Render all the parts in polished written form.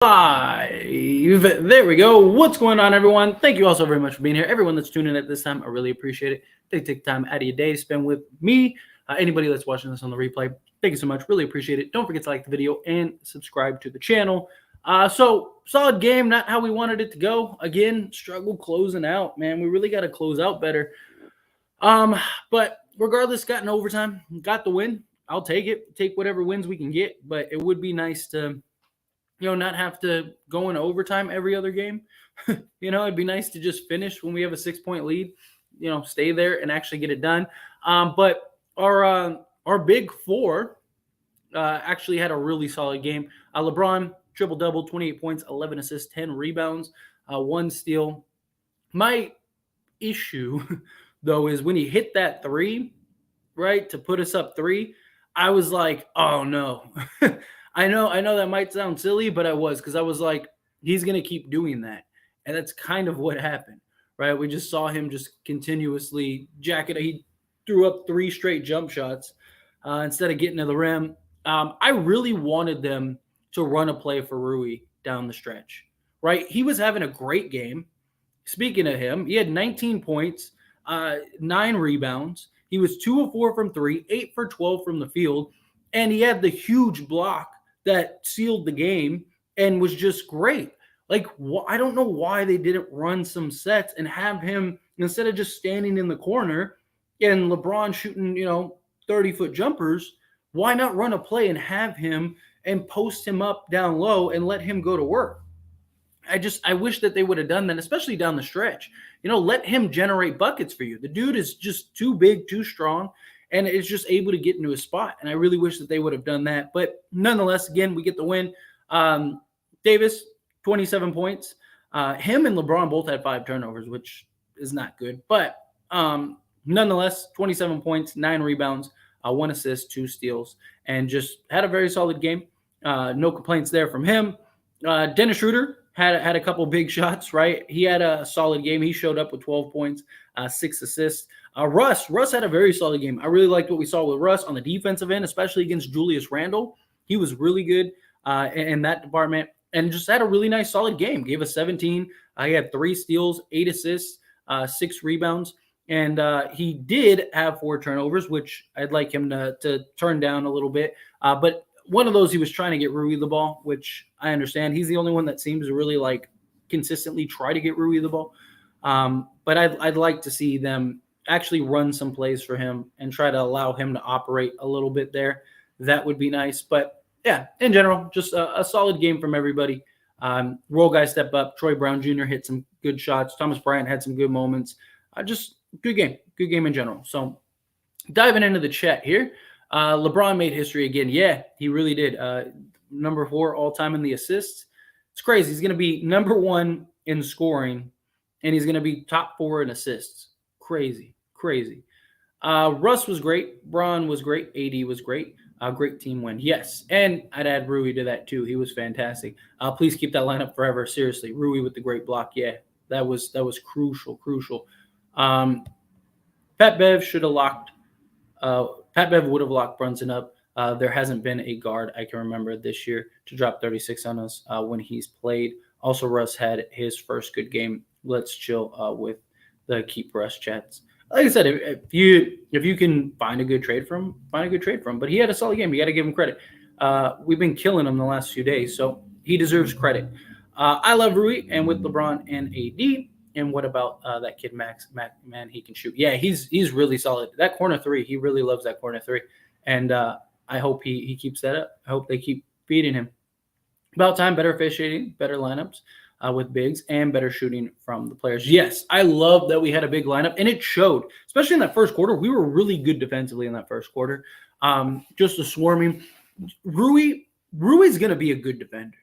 Live. There we go. What's going on, everyone? Thank you all so very much for being here. Everyone that's tuning in at this time, I really appreciate it. Take time out of your day to spend with me. Anybody that's watching this on the replay, thank you so much. Really appreciate it. Don't forget to like the video and subscribe to the channel. So solid game, not how we wanted it to go. Again, struggle closing out, man. We really got to close out better. But regardless, got an overtime, got the win. I'll take it. Take whatever wins we can get. But it would be nice to not have to go into overtime every other game. It'd be nice to just finish when we have a 6-point lead, stay there and actually get it done. But our big four actually had a really solid game. LeBron, triple-double, 28 points, 11 assists, 10 rebounds, 1 steal. My issue, though, is when he hit that three, right, to put us up 3, I was like, oh, no. I know that might sound silly, but because I was like, he's going to keep doing that. And that's kind of what happened, right? We just saw him just continuously jack it. He threw up 3 straight jump shots instead of getting to the rim. I really wanted them to run a play for Rui down the stretch, right? He was having a great game. Speaking of him, he had 19 points, 9 rebounds. He was 2 of 4 from 3, 8 for 12 from the field. And he had the huge block that sealed the game and was just great. Like, I don't know why they didn't run some sets and have him, instead of just standing in the corner and LeBron shooting, 30-foot jumpers, why not run a play and have him and post him up down low and let him go to work? I wish that they would have done that, especially down the stretch. Let him generate buckets for you. The dude is just too big, too strong, and is just able to get into a spot. And I really wish that they would have done that. But nonetheless, again, we get the win. Davis, 27 points. Him and LeBron both had 5 turnovers, which is not good. But nonetheless, 27 points, 9 rebounds, 1 assist, 2 steals, and just had a very solid game. No complaints there from him. Dennis Schroeder had a couple big shots, right? He had a solid game. He showed up with 12 points, 6 assists. Russ had a very solid game. I really liked what we saw with Russ on the defensive end, especially against Julius Randle. He was really good in that department and just had a really nice, solid game. Gave us 17. He had 3 steals, 8 assists, 6 rebounds. And he did have 4 turnovers, which I'd like him to turn down a little bit. But one of those, he was trying to get Rui the ball, which I understand. He's the only one that seems to really consistently try to get Rui the ball. But I'd like to see them actually run some plays for him and try to allow him to operate a little bit there. That would be nice. But yeah, in general, just a solid game from everybody. Role guys step up. Troy Brown Jr. hit some good shots. Thomas Bryant had some good moments. Just good game in general. So diving into the chat here. LeBron made history again. Yeah, he really did. Number 4 all-time in the assists. It's crazy. He's going to be number 1 in scoring, and he's going to be top 4 in assists. Crazy. Russ was great. Bron was great. AD was great. Great team win. Yes, and I'd add Rui to that too. He was fantastic. Please keep that lineup forever. Seriously, Rui with the great block. Yeah, that was crucial. Pat Bev should have locked. Pat Bev would have locked Brunson up. There hasn't been a guard I can remember this year to drop 36 on us when he's played. Also, Russ had his first good game. Let's chill with the keep Russ chats. Like I said, if you can find a good trade from him, find a good trade from him. But he had a solid game. You got to give him credit. We've been killing him the last few days, so he deserves credit. I love Rui, and with LeBron and AD. And what about that kid Max? Man, he can shoot. Yeah, he's really solid. That corner 3, he really loves that corner 3. And I hope he keeps that up. I hope they keep feeding him. About time, better officiating, better lineups with bigs, and better shooting from the players. Yes, I love that we had a big lineup, and it showed, especially in that first quarter. We were really good defensively in that first quarter. Just a swarming. Rui's going to be a good defender.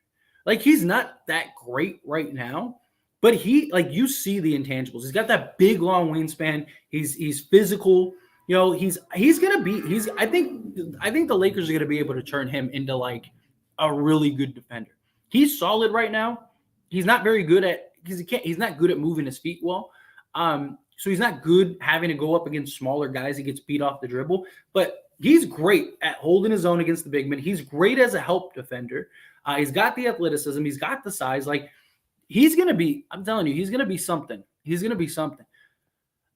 He's not that great right now. But he, you see the intangibles. He's got that big, long wingspan. He's physical. He's gonna be. I think the Lakers are gonna be able to turn him into a really good defender. He's solid right now. He's not very good at he's not good at moving his feet well. So he's not good having to go up against smaller guys. He gets beat off the dribble. But He's great at holding his own against the big men. He's great as a help defender. He's got the athleticism. He's got the size. Like, he's going to be, I'm telling you, he's going to be something. He's going to be something.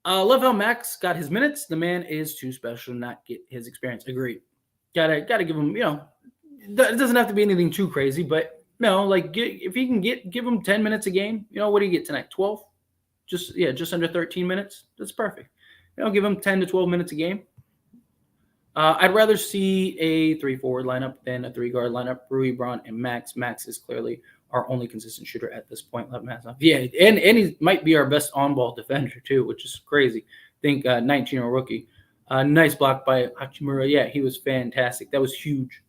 Love how Max got his minutes. The man is too special to not get his experience. Agreed. Gotta give him, it doesn't have to be anything too crazy, but like if he can give him 10 minutes a game, what do you get tonight? 12? Just under 13 minutes. That's perfect. Give him 10 to 12 minutes a game. I'd rather see a 3 forward lineup than a 3 guard lineup. Rui, Braun, and Max. Max is clearly our only consistent shooter at this point. Yeah, and he might be our best on-ball defender too, which is crazy. I think 19-year-old rookie. Nice block by Hachimura. Yeah, he was fantastic. That was huge.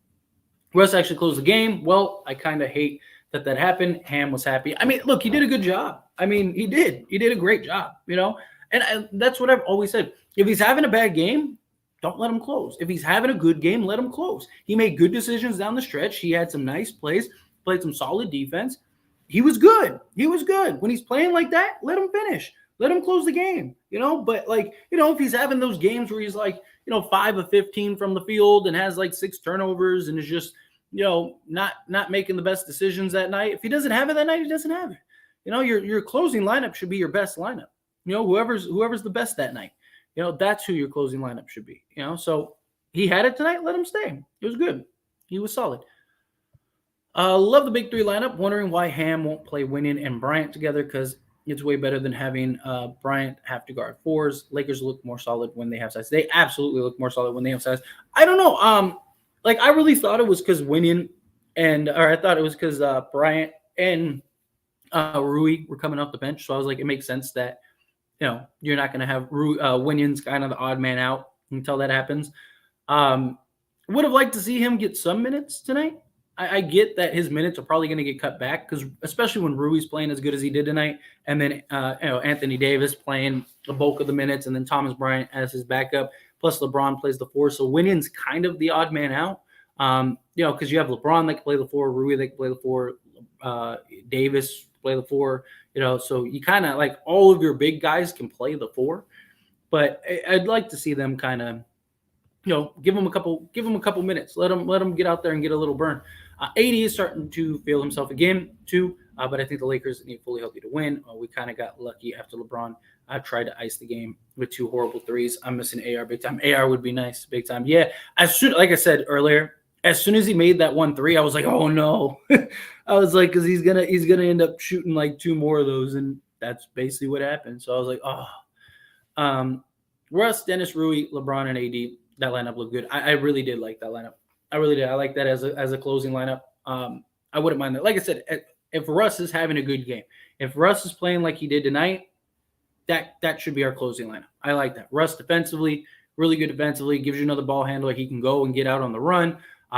Russ actually closed the game. Well, I kind of hate that happened. Ham was happy. I mean, look, he did a good job. I mean, he did. He did a great job, And that's what I've always said. If he's having a bad game, don't let him close. If he's having a good game, let him close. He made good decisions down the stretch. He had some nice plays, played some solid defense. He was good. He was good. When he's playing like that, let him finish. Let him close the game, But, if he's having those games where he's 5 of 15 from the field and has 6 turnovers and is just, not making the best decisions that night. If he doesn't have it that night, he doesn't have it. Your closing lineup should be your best lineup. Whoever's the best that night. That's who your closing lineup should be. So he had it tonight. Let him stay. It was good. He was solid. Love the big three lineup. Wondering why Ham won't play Winning and Bryant together, because it's way better than having Bryant have to guard fours. Lakers look more solid when they have size. They absolutely look more solid when they have size. I don't know. I really thought it was because Winning I thought it was because Bryant and Rui were coming off the bench. So I was like, it makes sense that you're not going to have Winion's kind of the odd man out until that happens. Would have liked to see him get some minutes tonight. I get that his minutes are probably going to get cut back, because especially when Rui's playing as good as he did tonight, and then Anthony Davis playing the bulk of the minutes, and then Thomas Bryant as his backup, plus LeBron plays the 4. So Winion's kind of the odd man out, because you have LeBron that can play the 4, Rui that can play the 4, Davis play the 4. So you kind of all of your big guys can play the 4, but I'd like to see them kind of, give them a couple minutes, let them get out there and get a little burn. AD is starting to feel himself again too, but I think the Lakers need fully healthy to win. We kind of got lucky after LeBron tried to ice the game with 2 horrible threes. I'm missing AR big time. AR would be nice big time. Yeah, like I said earlier, as soon as he made that 1 3, I was like, oh no. I was like, because he's gonna end up shooting 2 more of those, and that's basically what happened. So I was like, oh. Russ, Dennis, Rui, LeBron, and AD. That lineup looked good. I really did like that lineup. I really did. I like that as a closing lineup. I wouldn't mind that. Like I said, if Russ is having a good game, if Russ is playing like he did tonight, that should be our closing lineup. I like that. Russ defensively, really good defensively, gives you another ball handler. He can go and get out on the run.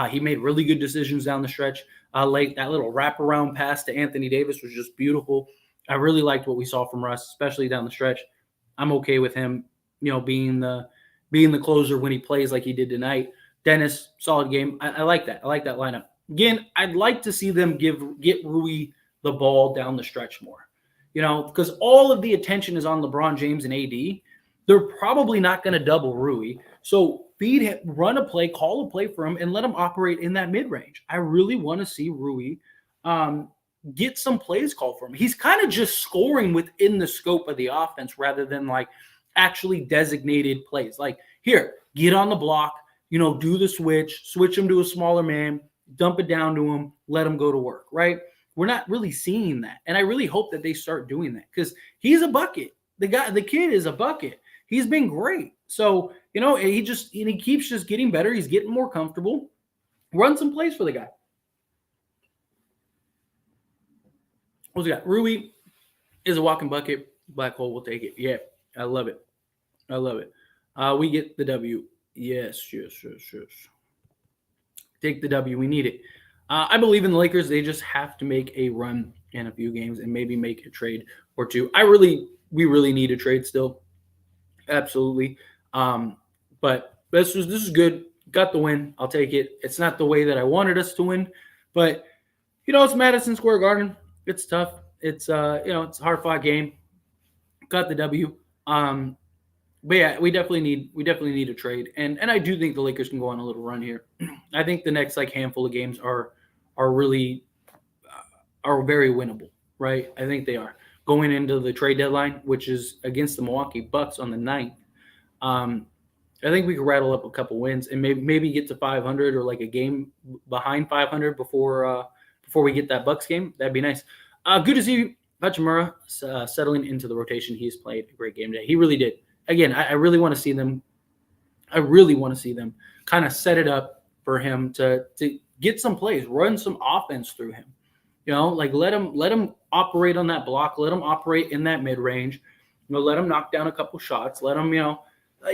He made really good decisions down the stretch. Late, that little wraparound pass to Anthony Davis was just beautiful. I really liked what we saw from Russ, especially down the stretch. I'm okay with him, being the closer when he plays like he did tonight. Dennis, solid game. I like that. I like that lineup. Again, I'd like to see them get Rui the ball down the stretch more. Because all of the attention is on LeBron James and AD. They're probably not going to double Rui. So feed him, run a play, call a play for him, and let him operate in that mid-range. I really want to see Rui get some plays called for him. He's kind of just scoring within the scope of the offense rather than actually designated plays. Here, get on the block, do the switch him to a smaller man, dump it down to him, let him go to work, right? We're not really seeing that. And I really hope that they start doing that, because he's a bucket. The kid is a bucket. He's been great. So, he keeps just getting better. He's getting more comfortable. Run some plays for the guy. What's he got? Rui is a walking bucket. Black hole will take it. Yeah, I love it. I love it. We get the W. Yes. Take the W. We need it. I believe in the Lakers. They just have to make a run in a few games and maybe make a trade or two. We really need a trade still. Absolutely. But this is good. Got the win. I'll take it. It's not the way that I wanted us to win, but it's Madison Square Garden. It's tough. It's it's a hard fought game. Got the W. but yeah, we definitely need a trade, and I do think the Lakers can go on a little run here. I think the next like handful of games are really are very winnable, right? I think they are going into the trade deadline, which is against the Milwaukee Bucks on the 9th. Um, I think we could rattle up a couple wins and maybe get to 500 or like a game behind 500 before we get that Bucks game. That'd be nice. Good to see Hachimura settling into the rotation. He's played a great game today. He really did. Again, I really want to see them. I really want to see them kind of set it up for him to get some plays, run some offense through him. Like let him operate on that block, let him operate in that mid range. Let him knock down a couple shots. Let him,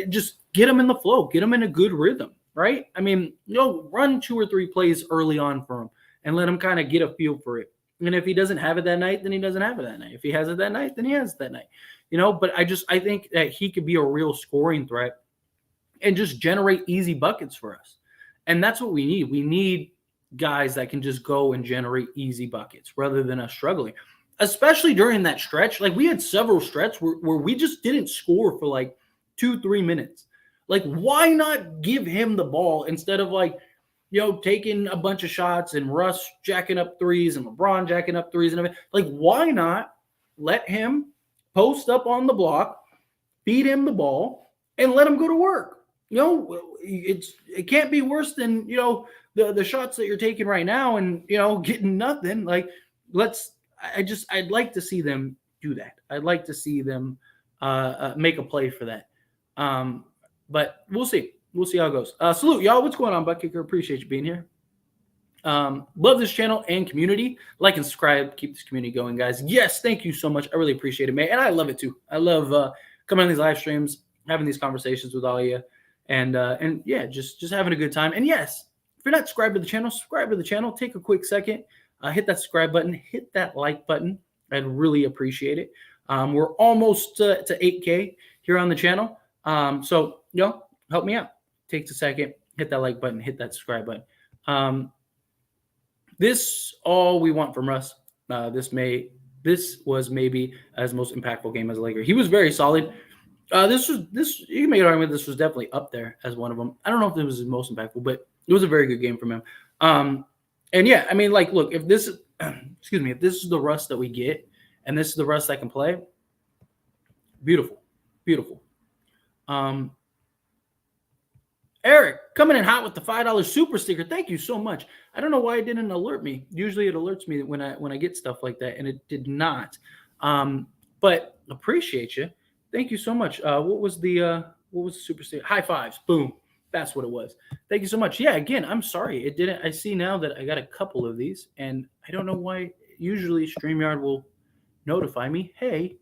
just get him in the flow, get him in a good rhythm, right? I mean, run 2 or 3 plays early on for him and let him kind of get a feel for it. And if he doesn't have it that night, then he doesn't have it that night. If he has it that night, then he has it that night. But I think that he could be a real scoring threat and just generate easy buckets for us. And that's what we need. We need guys that can just go and generate easy buckets rather than us struggling, especially during that stretch. Like we had several stretches where we just didn't score for like 2-3 minutes. Like, why not give him the ball instead of like, taking a bunch of shots and Russ jacking up threes and LeBron jacking up threes and everything? Like, why not let him post up on the block, feed him the ball, and let him go to work? It can't be worse than the shots that you're taking right now and getting nothing. Like, I'd like to see them do that. I'd like to see them make a play for that. But we'll see. We'll see how it goes. Salute, y'all. What's going on, Butt Kicker? Appreciate you being here. Love this channel and community. Like and subscribe. Keep this community going, guys. Yes, thank you so much. I really appreciate it, man. And I love it too. I love coming on these live streams, having these conversations with all of you, and yeah, just having a good time. And yes, if you're not subscribed to the channel, subscribe to the channel. Take a quick second, hit that subscribe button, hit that like button. I'd really appreciate it. We're almost to 8K here on the channel. So, help me out. Takes a second, hit that like button, hit that subscribe button. This all we want from Russ. This was maybe his most impactful game as a Laker. He was very solid. You can make an argument this was definitely up there as one of them. I don't know if it was his most impactful, but it was a very good game from him. And yeah, I mean, like, look, if this is if this is the Russ that we get, and this is the Russ that can play, beautiful. Eric coming in hot with the $5 super sticker. Thank you so much. I don't know why it didn't alert me. Usually it alerts me when I get stuff like that, and it did not. But appreciate you. Thank you so much. What was the super sticker? High fives. Boom. That's what it was. Thank you so much. Yeah, again, I'm sorry. It didn't. I see now that I got a couple of these, and I don't know why. Usually StreamYard will notify me, hey,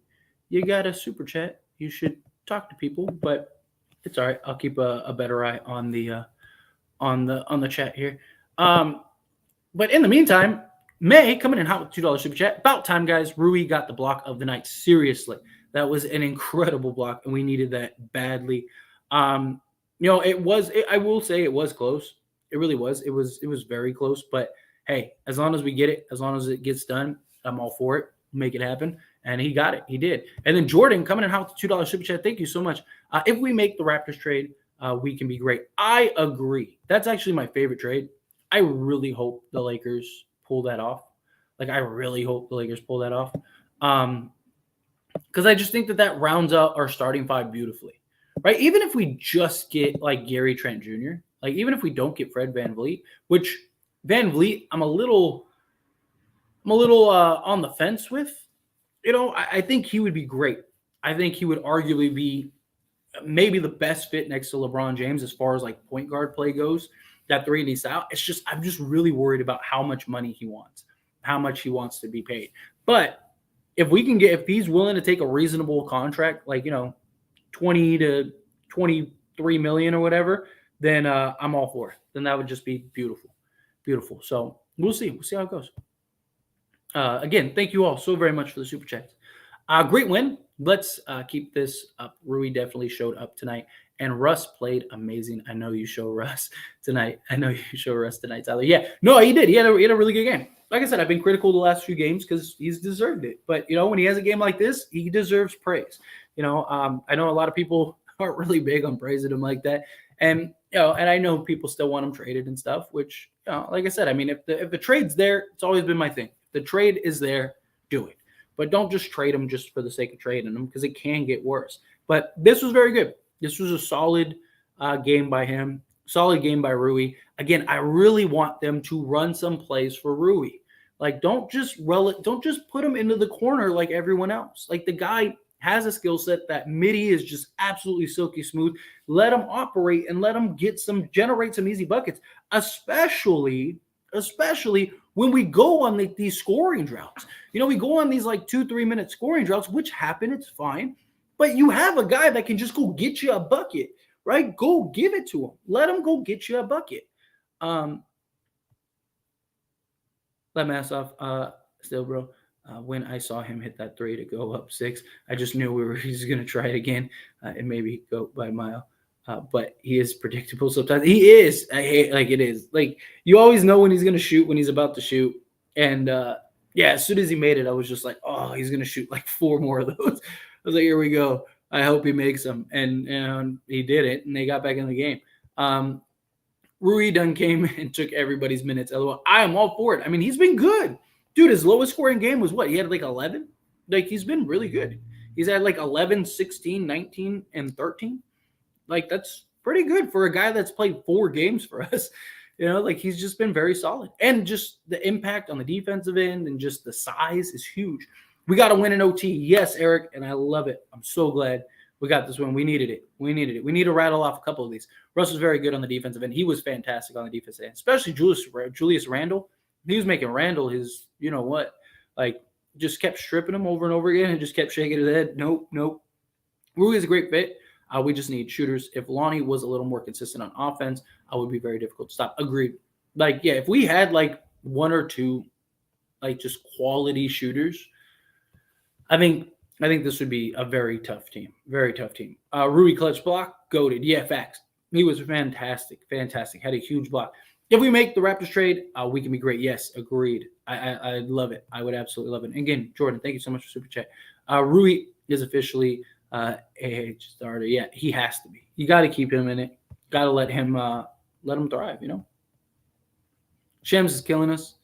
you got a super chat. You should talk to people, but it's all right. I'll keep a better eye on the chat here. But in the meantime, May coming in hot with $2 super chat. About time, guys. Rui got the block of the night. Seriously, that was an incredible block, and we needed that badly. It was. I will say it was close. It really was. It was very close. But hey, as long as we get it, as long as it gets done, I'm all for it. Make it happen. And he got it. He did. And then Jordan coming in hot with $2 super chat. Thank you so much. If we make the Raptors trade, we can be great. I agree. That's actually my favorite trade. I really hope the Lakers pull that off. Like, I really hope the Lakers pull that off. Because I just think that rounds out our starting five beautifully. Right? Even if we just get like Gary Trent Jr., like even if we don't get Fred VanVleet, which VanVleet I'm a little on the fence with. I think he would be great. I think he would arguably be maybe the best fit next to LeBron James as far as like point guard play goes. That 3-and-D style. I'm just really worried about how much money he wants, how much he wants to be paid. But if he's willing to take a reasonable contract, like 20 to 23 million or whatever, then I'm all for it. Then that would just be beautiful. So we'll see. We'll see how it goes. Again, thank you all so very much for the super chats. Great win. Let's keep this up. Rui definitely showed up tonight, and Russ played amazing. I know you show Russ tonight. Tyler. Yeah, no, he did. He had a really good game. Like I said, I've been critical the last few games because he's deserved it. But when he has a game like this, he deserves praise. I know a lot of people aren't really big on praising him like that. And and I know people still want him traded and stuff, which like I said, I mean, if the trade's there, it's always been my thing. If the trade is there, do it. But don't just trade him just for the sake of trading him because it can get worse. But this was very good. This was a solid game by him. Solid game by Rui. Again, I really want them to run some plays for Rui. Like, don't just put him into the corner like everyone else. Like, the guy has a skill set. That midi is just absolutely silky smooth. Let him operate and let him generate some easy buckets, especially when we go on these scoring droughts. We go on these like 2-3 minute scoring droughts, which happen. It's fine. But you have a guy that can just go get you a bucket, right? Go give it to him. Let him go get you a bucket. Let me ask off, still, bro. When I saw him hit that three to go up 6, I just knew he's going to try it again and maybe go by a mile. But he is predictable sometimes. He is. It is. Like, you always know when he's going to shoot, when he's about to shoot. And, as soon as he made it, I was just like, oh, he's going to shoot like 4 more of those. I was like, here we go. I hope he makes them. And he did it, and they got back in the game. Rui done came and took everybody's minutes. LOL. I am all for it. I mean, he's been good. Dude, his lowest scoring game was what? He had like 11? Like, he's been really good. He's had like 11, 16, 19, and 13. Like, that's pretty good for a guy that's played 4 games for us. Like, he's just been very solid. And just the impact on the defensive end and just the size is huge. We got to win an OT. Yes, Eric, and I love it. I'm so glad we got this win. We needed it. We need to rattle off a couple of these. Russ was very good on the defensive end. He was fantastic on the defensive end, especially Julius Randle. He was making Randle his, like, just kept stripping him over and over again and just kept shaking his head. Nope. Rui is a great fit. We just need shooters. If Lonnie was a little more consistent on offense, I would be very difficult to stop. Agreed. Like, yeah, if we had like 1 or 2, like, just quality shooters, I think this would be a very tough team. Very tough team. Rui clutch block, goated. Yeah, facts. He was fantastic. Had a huge block. If we make the Raptors trade, we can be great. Yes, agreed. I love it. I would absolutely love it. And again, Jordan, thank you so much for Super Chat. Rui is officially AH starter. Yeah, he has to be. You got to keep him in it. Got to let him thrive, Shams is killing us.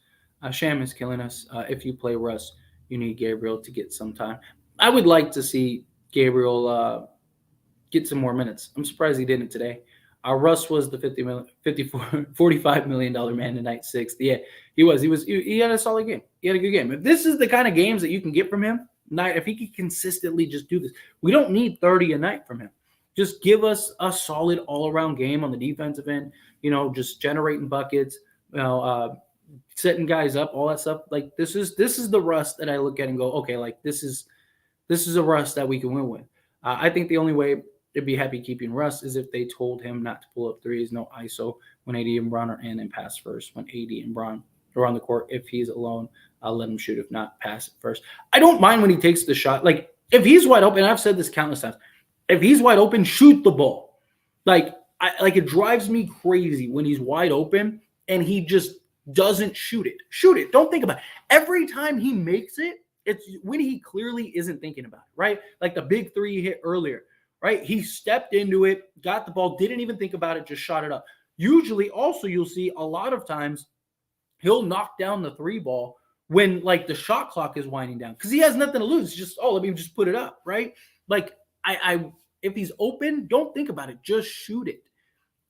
Sham is killing us. If you play Russ, you need Gabriel to get some time. I would like to see Gabriel get some more minutes. I'm surprised he didn't today. Russ was the $45 million man tonight, 6th. Yeah, he was. He had a solid game. He had a good game. If this is the kind of games that you can get from him, if he could consistently just do this, we don't need 30 a night from him. Just give us a solid all-around game on the defensive end, just generating buckets, setting guys up, all that stuff. Like, this is the Russ that I look at and go, okay, like, this is a Russ that we can win with. I think the only way they'd be happy keeping Russ is if they told him not to pull up threes, no ISO when AD and Bron are in, and pass first when AD and Bron are on the court. If he's alone, I'll let him shoot. If not, pass it first. I don't mind when he takes the shot. Like, if he's wide open, I've said this countless times, if he's wide open, shoot the ball. Like, it drives me crazy when he's wide open and he just doesn't shoot it. Shoot it. Don't think about it. Every time he makes it, it's when he clearly isn't thinking about it, right? Like the big 3 he hit earlier, right? He stepped into it, got the ball, didn't even think about it, just shot it up. Usually, also, you'll see a lot of times he'll knock down the 3 ball when, like, the shot clock is winding down because he has nothing to lose. It's just, let me just put it up, right? Like, if he's open, don't think about it. Just shoot it.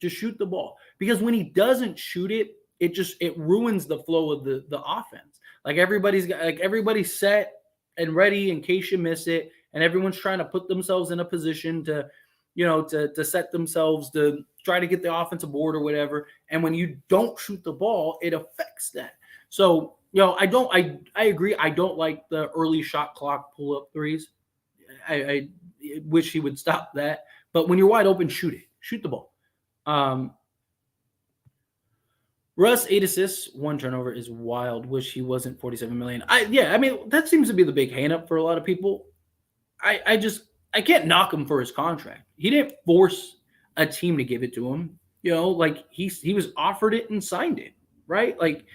Just shoot the ball. Because when he doesn't shoot it, it ruins the flow of the offense. Like, everybody's set and ready in case you miss it, and everyone's trying to put themselves in a position to set themselves to try to get the offensive board or whatever. And when you don't shoot the ball, it affects that. So, I agree. I don't like the early shot clock pull up threes. I wish he would stop that. But when you're wide open, shoot it. Shoot the ball. Russ, 8 assists, 1 turnover is wild. Wish he wasn't $47 million. That seems to be the big hang-up for a lot of people. I can't knock him for his contract. He didn't force a team to give it to him. Like, he was offered it and signed it, right? Like,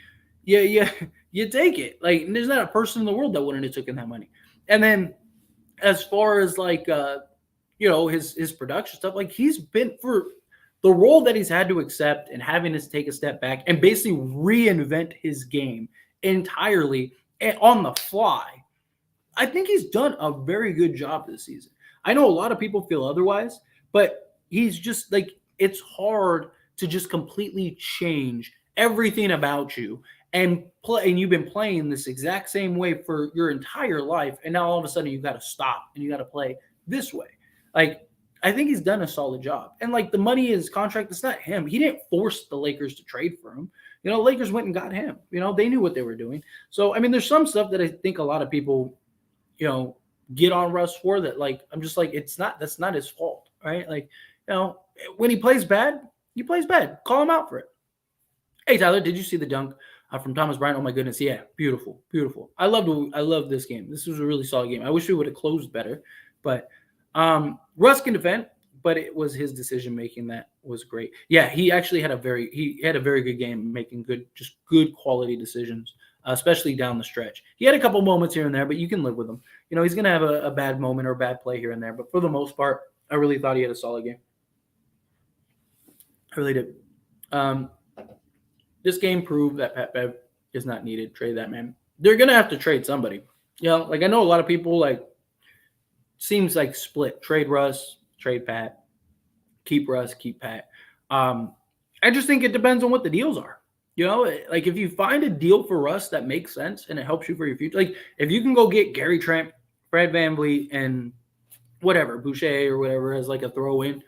yeah, you take it. Like, there's not a person in the world that wouldn't have taken that money. And then as far as like his production stuff. Like he's been for the role that he's had to accept and having to take a step back and basically reinvent his game entirely on the fly. I think he's done a very good job this season. I know a lot of people feel otherwise, but he's just like, it's hard to just completely change everything about you and play. And you've been playing this exact same way for your entire life. And now all of a sudden you've got to stop and you got to play this way. Like, I think he's done a solid job. And like the money in his contract, it's not him. He didn't force the Lakers to trade for him. Lakers went and got him. They knew what they were doing. So, I mean, there's some stuff that I think a lot of people, get on Russ for that. Like, I'm just like, that's not his fault, right? Like, when he plays bad, he plays bad. Call him out for it. Hey, Tyler, did you see the dunk from Thomas Bryant? Oh my goodness. Yeah. Beautiful. Beautiful. I love this game. This was a really solid game. I wish we would have closed better, but Russ can defend, but it was his decision making that was great. Yeah, he actually had a very good game, making good quality decisions, especially down the stretch. He had a couple moments here and there, but you can live with them. He's going to have a bad moment or a bad play here and there, but for the most part, I really thought he had a solid game. I really did. This game proved that Pat Bev is not needed. Trade that man. They're going to have to trade somebody. Like I know a lot of people seems like split. Trade Russ, trade Pat. Keep Russ, keep Pat. I just think it depends on what the deals are. Like if you find a deal for Russ that makes sense and it helps you for your future, like if you can go get Gary Trent, Fred VanVleet, and whatever, Boucher or whatever as like a throw in,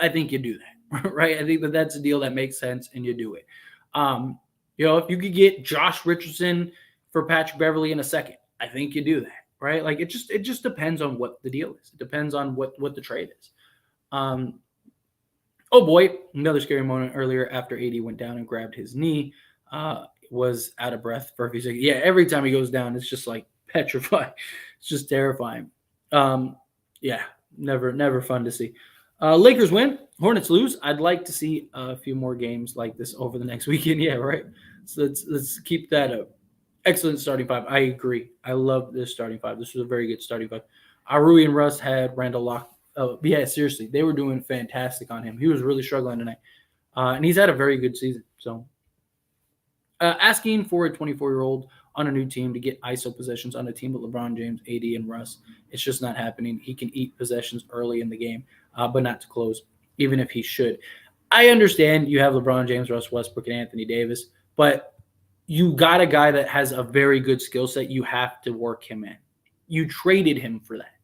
I think you do that, right? I think that's a deal that makes sense and you do it. If you could get Josh Richardson for Patrick Beverley in a second, I think you do that, right? Like it just depends on what the deal is. It depends on what the trade is. Oh boy, another scary moment earlier after AD went down and grabbed his knee. Was out of breath for a few seconds. Yeah, every time he goes down, it's just like petrified. It's just terrifying. Yeah, never fun to see. Lakers win, Hornets lose. I'd like to see a few more games like this over the next weekend. Yeah, right. So let's keep that up. Excellent starting five. I agree. I love this starting five. This was a very good starting five. Rui and Russ had Randall Locke. Yeah, seriously, they were doing fantastic on him. He was really struggling tonight, and he's had a very good season. So, asking for a 24-year-old on a new team to get ISO possessions on a team with LeBron James, AD, and Russ, it's just not happening. He can eat possessions early in the game, but not to close, even if he should. I understand you have LeBron James, Russ Westbrook, and Anthony Davis, but you got a guy that has a very good skill set. You have to work him in. You traded him for that.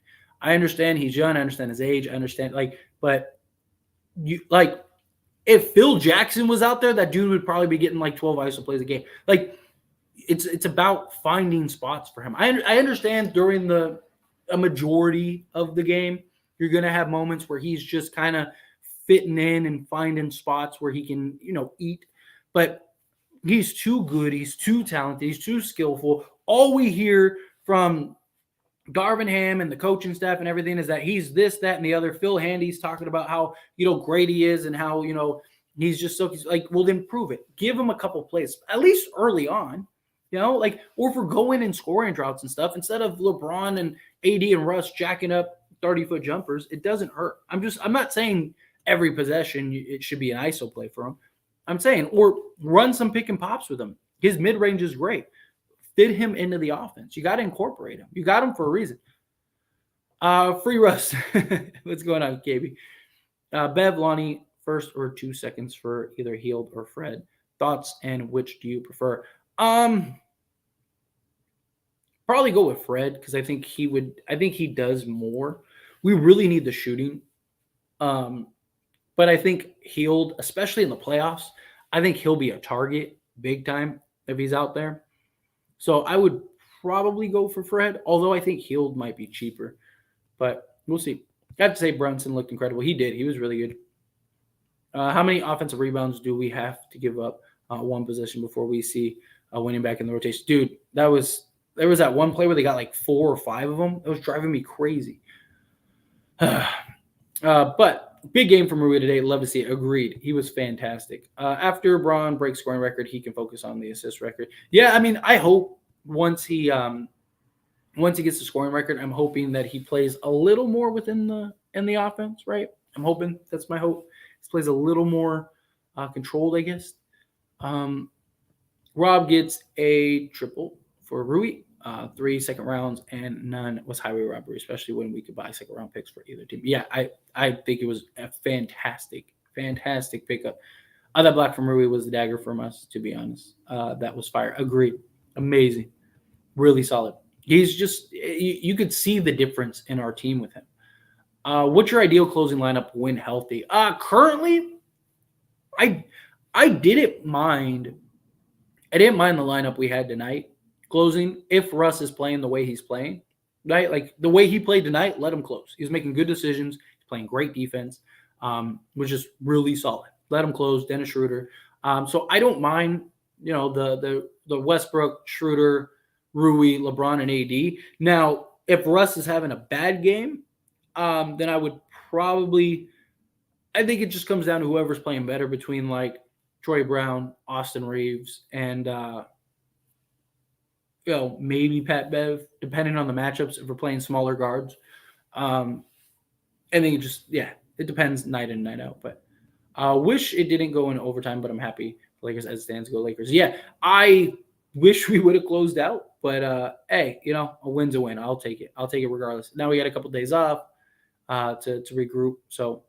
I understand he's young. I understand his age. I understand, but if Phil Jackson was out there, that dude would probably be getting 12 ISO plays a game. Like, it's about finding spots for him. I understand during a majority of the game, you're going to have moments where he's just kind of fitting in and finding spots where he can, eat. But he's too good. He's too talented. He's too skillful. All we hear from Darvin Ham and the coaching staff and everything is that he's this, that, and the other. Phil Handy's talking about how, great he is and how, he's just so well, then prove it. Give him a couple plays, at least early on, or if we're going in scoring droughts and stuff, instead of LeBron and AD and Russ jacking up 30-foot jumpers, it doesn't hurt. I'm not saying every possession it should be an ISO play for him. I'm saying, or run some pick and pops with him. His mid-range is great. Fit him into the offense. You got to incorporate him. You got him for a reason. Free Russ. What's going on, KB? Bev, Lonnie, first or 2 seconds for either Hield or Fred. Thoughts and which do you prefer? Probably go with Fred because I think he does more. We really need the shooting. But I think Hield, especially in the playoffs, I think he'll be a target big time if he's out there. So I would probably go for Fred, although I think Hield might be cheaper. But we'll see. I have to say Brunson looked incredible. He did. He was really good. How many offensive rebounds do we have to give up one possession before we see winning back in the rotation? Dude, there was that one play where they got 4 or 5 of them. It was driving me crazy. But big game from Rui today. Love to see it. Agreed. He was fantastic. After Braun breaks scoring record, he can focus on the assist record. Yeah, I mean, I hope once he gets the scoring record, I'm hoping that he plays a little more within the in the offense, right? I'm hoping that's my hope. This plays a little more controlled, I guess. Um, Rob gets a triple for Rui. 3 second rounds and none was highway robbery, especially when we could buy second round picks for either team. Yeah, I think it was a fantastic pickup. That block from Rui was the dagger from us, to be honest. That was fire. Agreed. Amazing. Really solid. He's just, you could see the difference in our team with him. What's your ideal closing lineup when healthy? Currently, I I didn't mind. I didn't mind the lineup we had tonight closing if Russ is playing the way he's playing, right? Like the way he played tonight, let him close. He's making good decisions. He's playing great defense, which is really solid. Let him close. Dennis Schroeder. So I don't mind, the Westbrook, Schroeder, Rui, LeBron, and AD. Now, if Russ is having a bad game, then I would probably. I think it just comes down to whoever's playing better between like Troy Brown, Austin Reeves, and maybe Pat Bev, depending on the matchups. If we're playing smaller guards, I think it depends night in night out. But wish it didn't go in overtime, but I'm happy Lakers as it stands go Lakers. Yeah, I wish we would have closed out, but hey, a win's a win. I'll take it. I'll take it regardless. Now we got a couple days off to regroup, so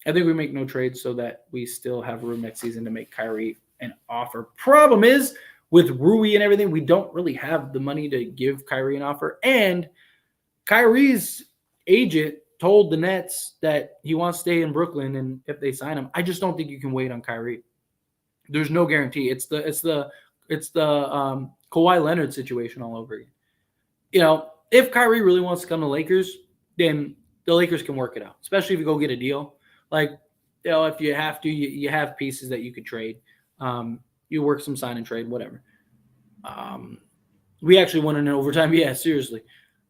I think we make no trades so that we still have room next season to make Kyrie an offer. Problem is, with Rui and everything, we don't really have the money to give Kyrie an offer. And Kyrie's agent told the Nets that he wants to stay in Brooklyn, and if they sign him, I just don't think you can wait on Kyrie. There's no guarantee. It's the Kawhi Leonard situation all over again. If Kyrie really wants to come to Lakers, then the Lakers can work it out, especially if you go get a deal. Like, if you have to, you have pieces that you could trade. You work some sign and trade, whatever. We actually won in overtime. Yeah, seriously.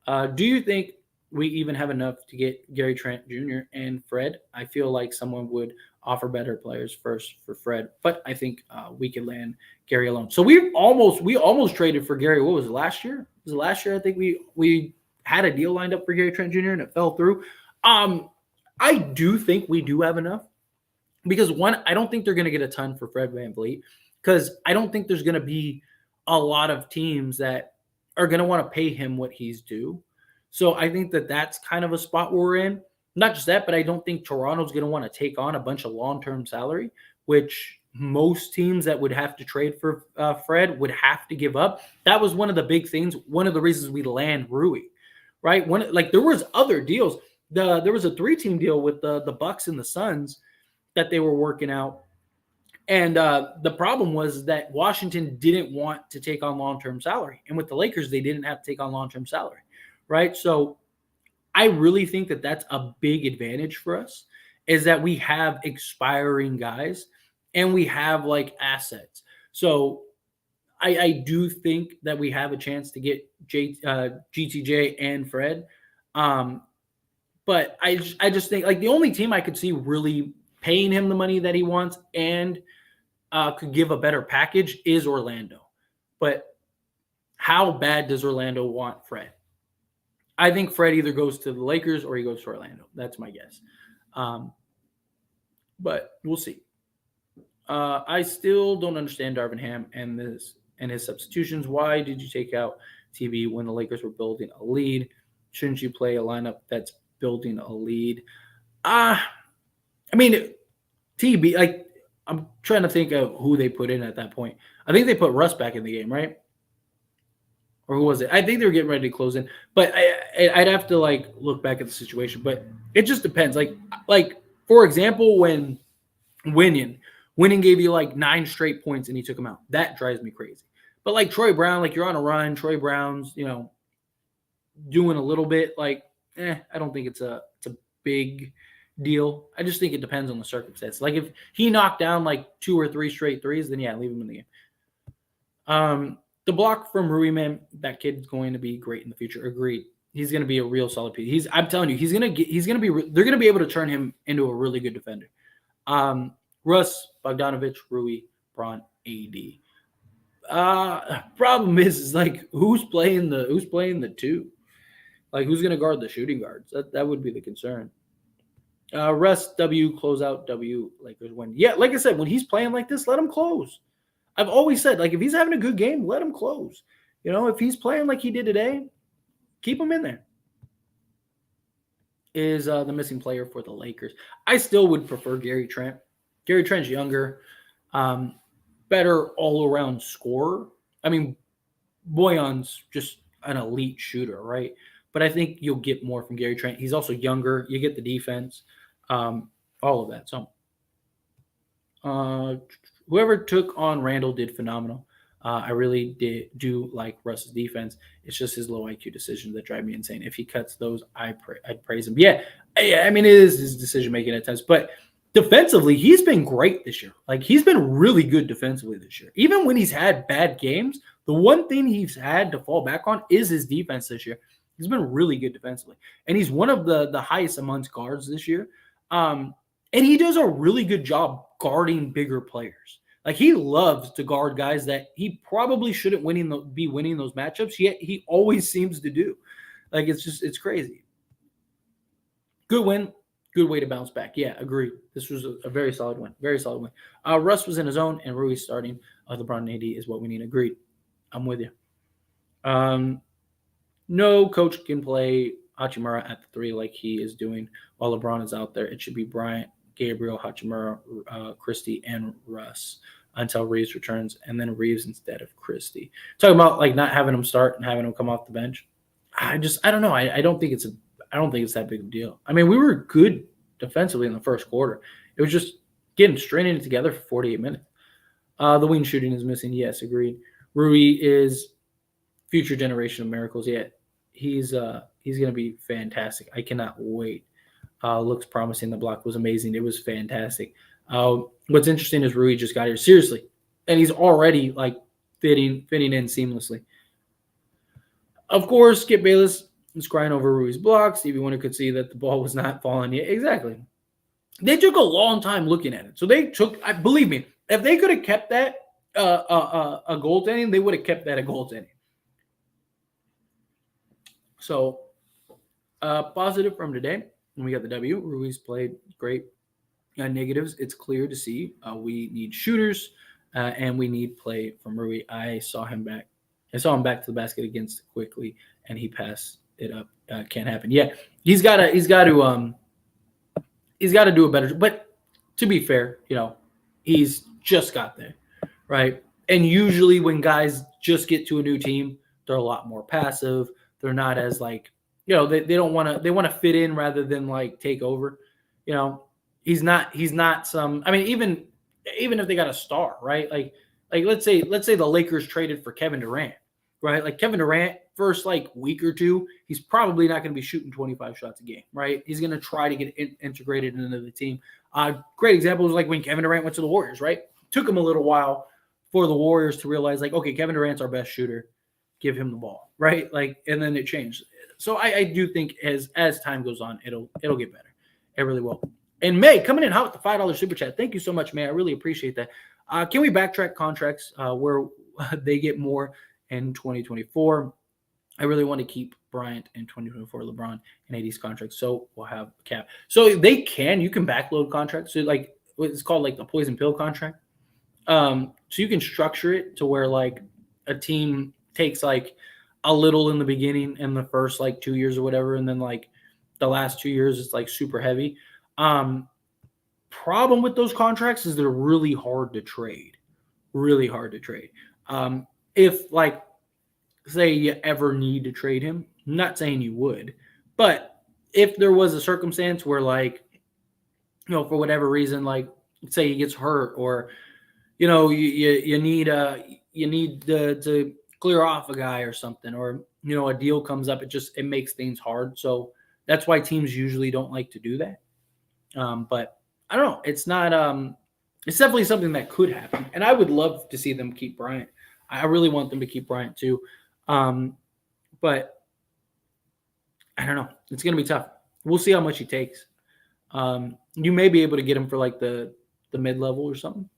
Do you think we even have enough to get Gary Trent Jr. and Fred? I feel like someone would offer better players first for Fred, but I think we could land Gary alone. So we almost traded for Gary. What was it, last year? Was it last year? I think we had a deal lined up for Gary Trent Jr. and it fell through. I do think we do have enough because, one, I don't think they're going to get a ton for Fred VanVleet because I don't think there's going to be a lot of teams that are going to want to pay him what he's due. So I think that that's kind of a spot where we're in. Not just that, but I don't think Toronto's going to want to take on a bunch of long-term salary, which most teams that would have to trade for Fred would have to give up. That was one of the big things, one of the reasons we land Rui, right? There was other deals. There was a 3-team deal with the Bucks and the Suns that they were working out. And the problem was that Washington didn't want to take on long-term salary. And with the Lakers, they didn't have to take on long-term salary, right? So I really think that that's a big advantage for us is that we have expiring guys and we have like assets. So I do think that we have a chance to get GTJ and Fred. But I just think like the only team I could see really paying him the money that he wants and could give a better package is Orlando. But how bad does Orlando want Fred? I think Fred either goes to the Lakers or he goes to Orlando. That's my guess. But we'll see. I still don't understand Darvin Ham and his substitutions. Why did you take out TB when the Lakers were building a lead? Shouldn't you play a lineup that's building a lead? I mean, TB, like, I'm trying to think of who they put in at that point. I think they put Russ back in the game, right? Or who was it? I think they were getting ready to close in. But I'd have to, like, look back at the situation. But it just depends. Like for example, when Winning gave you, like, 9 straight points and he took him out. That drives me crazy. But, like, Troy Brown, like, you're on a run. Troy Brown's, doing a little bit. Like, I don't think it's a big deal. I just think it depends on the circumstance. Like, if he knocked down, like, 2 or 3 straight threes, then, yeah, leave him in the game. The block from Rui, man, that kid's going to be great in the future. Agreed. He's going to be a real solid piece. I'm telling you, they're going to be able to turn him into a really good defender. Russ, Bogdanovich, Rui, Braun, AD. Problem is like who's playing the 2? Like, who's going to guard the shooting guards? That would be the concern. Russ W, close out W, Lakers win. Yeah, like I said, when he's playing like this, let him close. I've always said, like, if he's having a good game, let him close. If he's playing like he did today, keep him in there. Is the missing player for the Lakers? I still would prefer Gary Trent. Gary Trent's younger, better all-around scorer. I mean, Boyan's just an elite shooter, right? But I think you'll get more from Gary Trent. He's also younger. You get the defense, all of that. So whoever took on Randall did phenomenal. I really do like Russ's defense. It's just his low IQ decisions that drive me insane. If he cuts those, I'd praise him. Yeah, I mean, it is his decision making at times, but defensively, he's been great this year. Like, he's been really good defensively this year. Even when he's had bad games, the one thing he's had to fall back on is his defense this year. He's been really good defensively, and he's one of the highest amongst guards this year. And he does a really good job guarding bigger players. Like, he loves to guard guys that he probably shouldn't be winning those matchups, yet he always seems to do. Like, it's crazy. Good win. Good way to bounce back. Yeah, agree. This was a very solid win. Very solid win. Russ was in his own, and Rui starting. LeBron and AD is what we need. Agreed. I'm with you. No coach can play Hachimura at the 3 like he is doing while LeBron is out there. It should be Bryant, Gabriel, Hachimura, Christie, and Russ until Reeves returns, and then Reeves instead of Christie. Talking about like not having him start and having him come off the bench. I don't know. I don't think it's that big of a deal. I mean, we were good defensively in the first quarter. It was just stringing it together for 48 minutes. The wing shooting is missing. Yes, agreed. Rui is future generation of miracles. Yeah, he's going to be fantastic. I cannot wait. Looks promising. The block was amazing. It was fantastic. What's interesting is Rui just got here seriously, and he's already like fitting in seamlessly. Of course, Skip Bayless is crying over Rui's blocks. Stevie Wonder could see that the ball was not falling yet. Exactly. They took a long time looking at it. So they took, believe me, if they could have kept that a goaltending, they would have kept that a goaltending. So positive from today, and we got the W. Ruiz played great. Negatives, it's clear to see we need shooters and we need play from Rui. I saw him back to the basket against quickly, and he passed it up. Can't happen. Yeah, he's got to do a better. But to be fair, he's just got there, right? And usually when guys just get to a new team, they're a lot more passive. They're not as like, they don't want to. They want to fit in rather than like take over. He's not some. I mean, even if they got a star, right? Like let's say the Lakers traded for Kevin Durant, right? Like Kevin Durant, first like week or two, he's probably not going to be shooting 25 shots a game, right? He's going to try to get integrated into the team. Great example is like when Kevin Durant went to the Warriors, right? Took him a little while for the Warriors to realize like, okay, Kevin Durant's our best shooter. Give him the ball, right? Like, and then it changed. So I do think as time goes on, it'll get better. It really will. And May coming in hot with the $5 super chat. Thank you so much, May. I really appreciate that. Can we backtrack contracts where they get more in 2024? I really want to keep Bryant in 2024, LeBron and AD's contracts, so we'll have a cap. So you can backload contracts. So like it's called like the poison pill contract. So you can structure it to where like a team takes like a little in the beginning in the first like 2 years or whatever, and then like the last 2 years it's like super heavy. Problem with those contracts is they're really hard to trade. If like, say you ever need to trade him, I'm not saying you would, but if there was a circumstance where like, for whatever reason, like say he gets hurt or, you need to clear off a guy or something, or, a deal comes up, it makes things hard. So that's why teams usually don't like to do that. But I don't know. It's not. It's definitely something that could happen, and I would love to see them keep Bryant. I really want them to keep Bryant too. But I don't know. It's going to be tough. We'll see how much he takes. You may be able to get him for like the mid-level or something,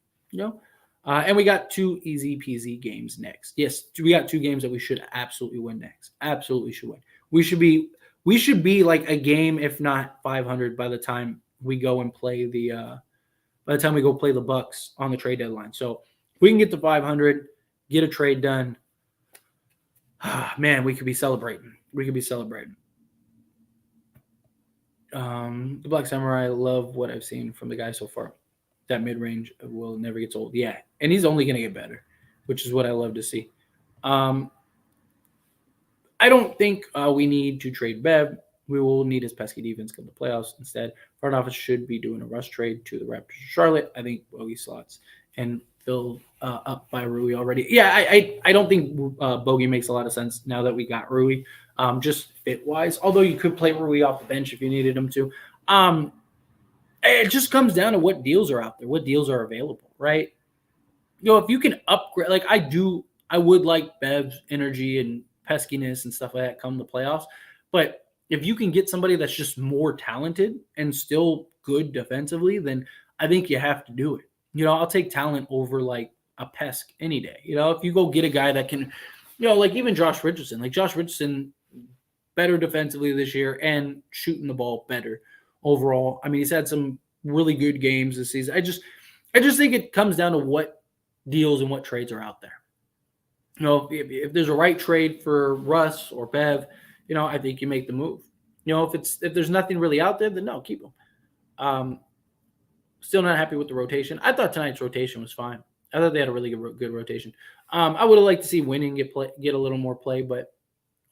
And we got 2 easy peasy games next. Yes, we got 2 games that we should absolutely win next. Absolutely should win. We should be like a game, if not 500 by the time we go and play by the time we go play the Bucks on the trade deadline. So if we can get to 500, get a trade done, man, we could be celebrating. We could be celebrating. The Black Samurai, love what I've seen from the guy so far. That mid-range will never get old. Yeah, and he's only going to get better, which is what I love to see. I don't think we need to trade Bev. We will need his pesky defense come to playoffs. Instead, front office should be doing a rush trade to the Raptors or Charlotte. I think Bogey slots and filled up by Rui already. Yeah, I don't think Bogey makes a lot of sense now that we got Rui, just fit-wise. Although you could play Rui off the bench if you needed him to. It just comes down to what deals are out there, what deals are available, right? If you can upgrade, like I would like Bev's energy and peskiness and stuff like that come the playoffs. But if you can get somebody that's just more talented and still good defensively, then I think you have to do it. I'll take talent over like a Pesk any day. If you go get a guy that can, like even Josh Richardson. Like Josh Richardson, better defensively this year and shooting the ball better overall. I mean, he's had some really good games this season. I just think it comes down to what deals and what trades are out there. If there's a right trade for Russ or Bev, I think you make the move. If there's nothing really out there, then no, keep them. Still not happy with the rotation. I thought tonight's rotation was fine. I thought they had a really good rotation. I would have liked to see Winning get a little more play, but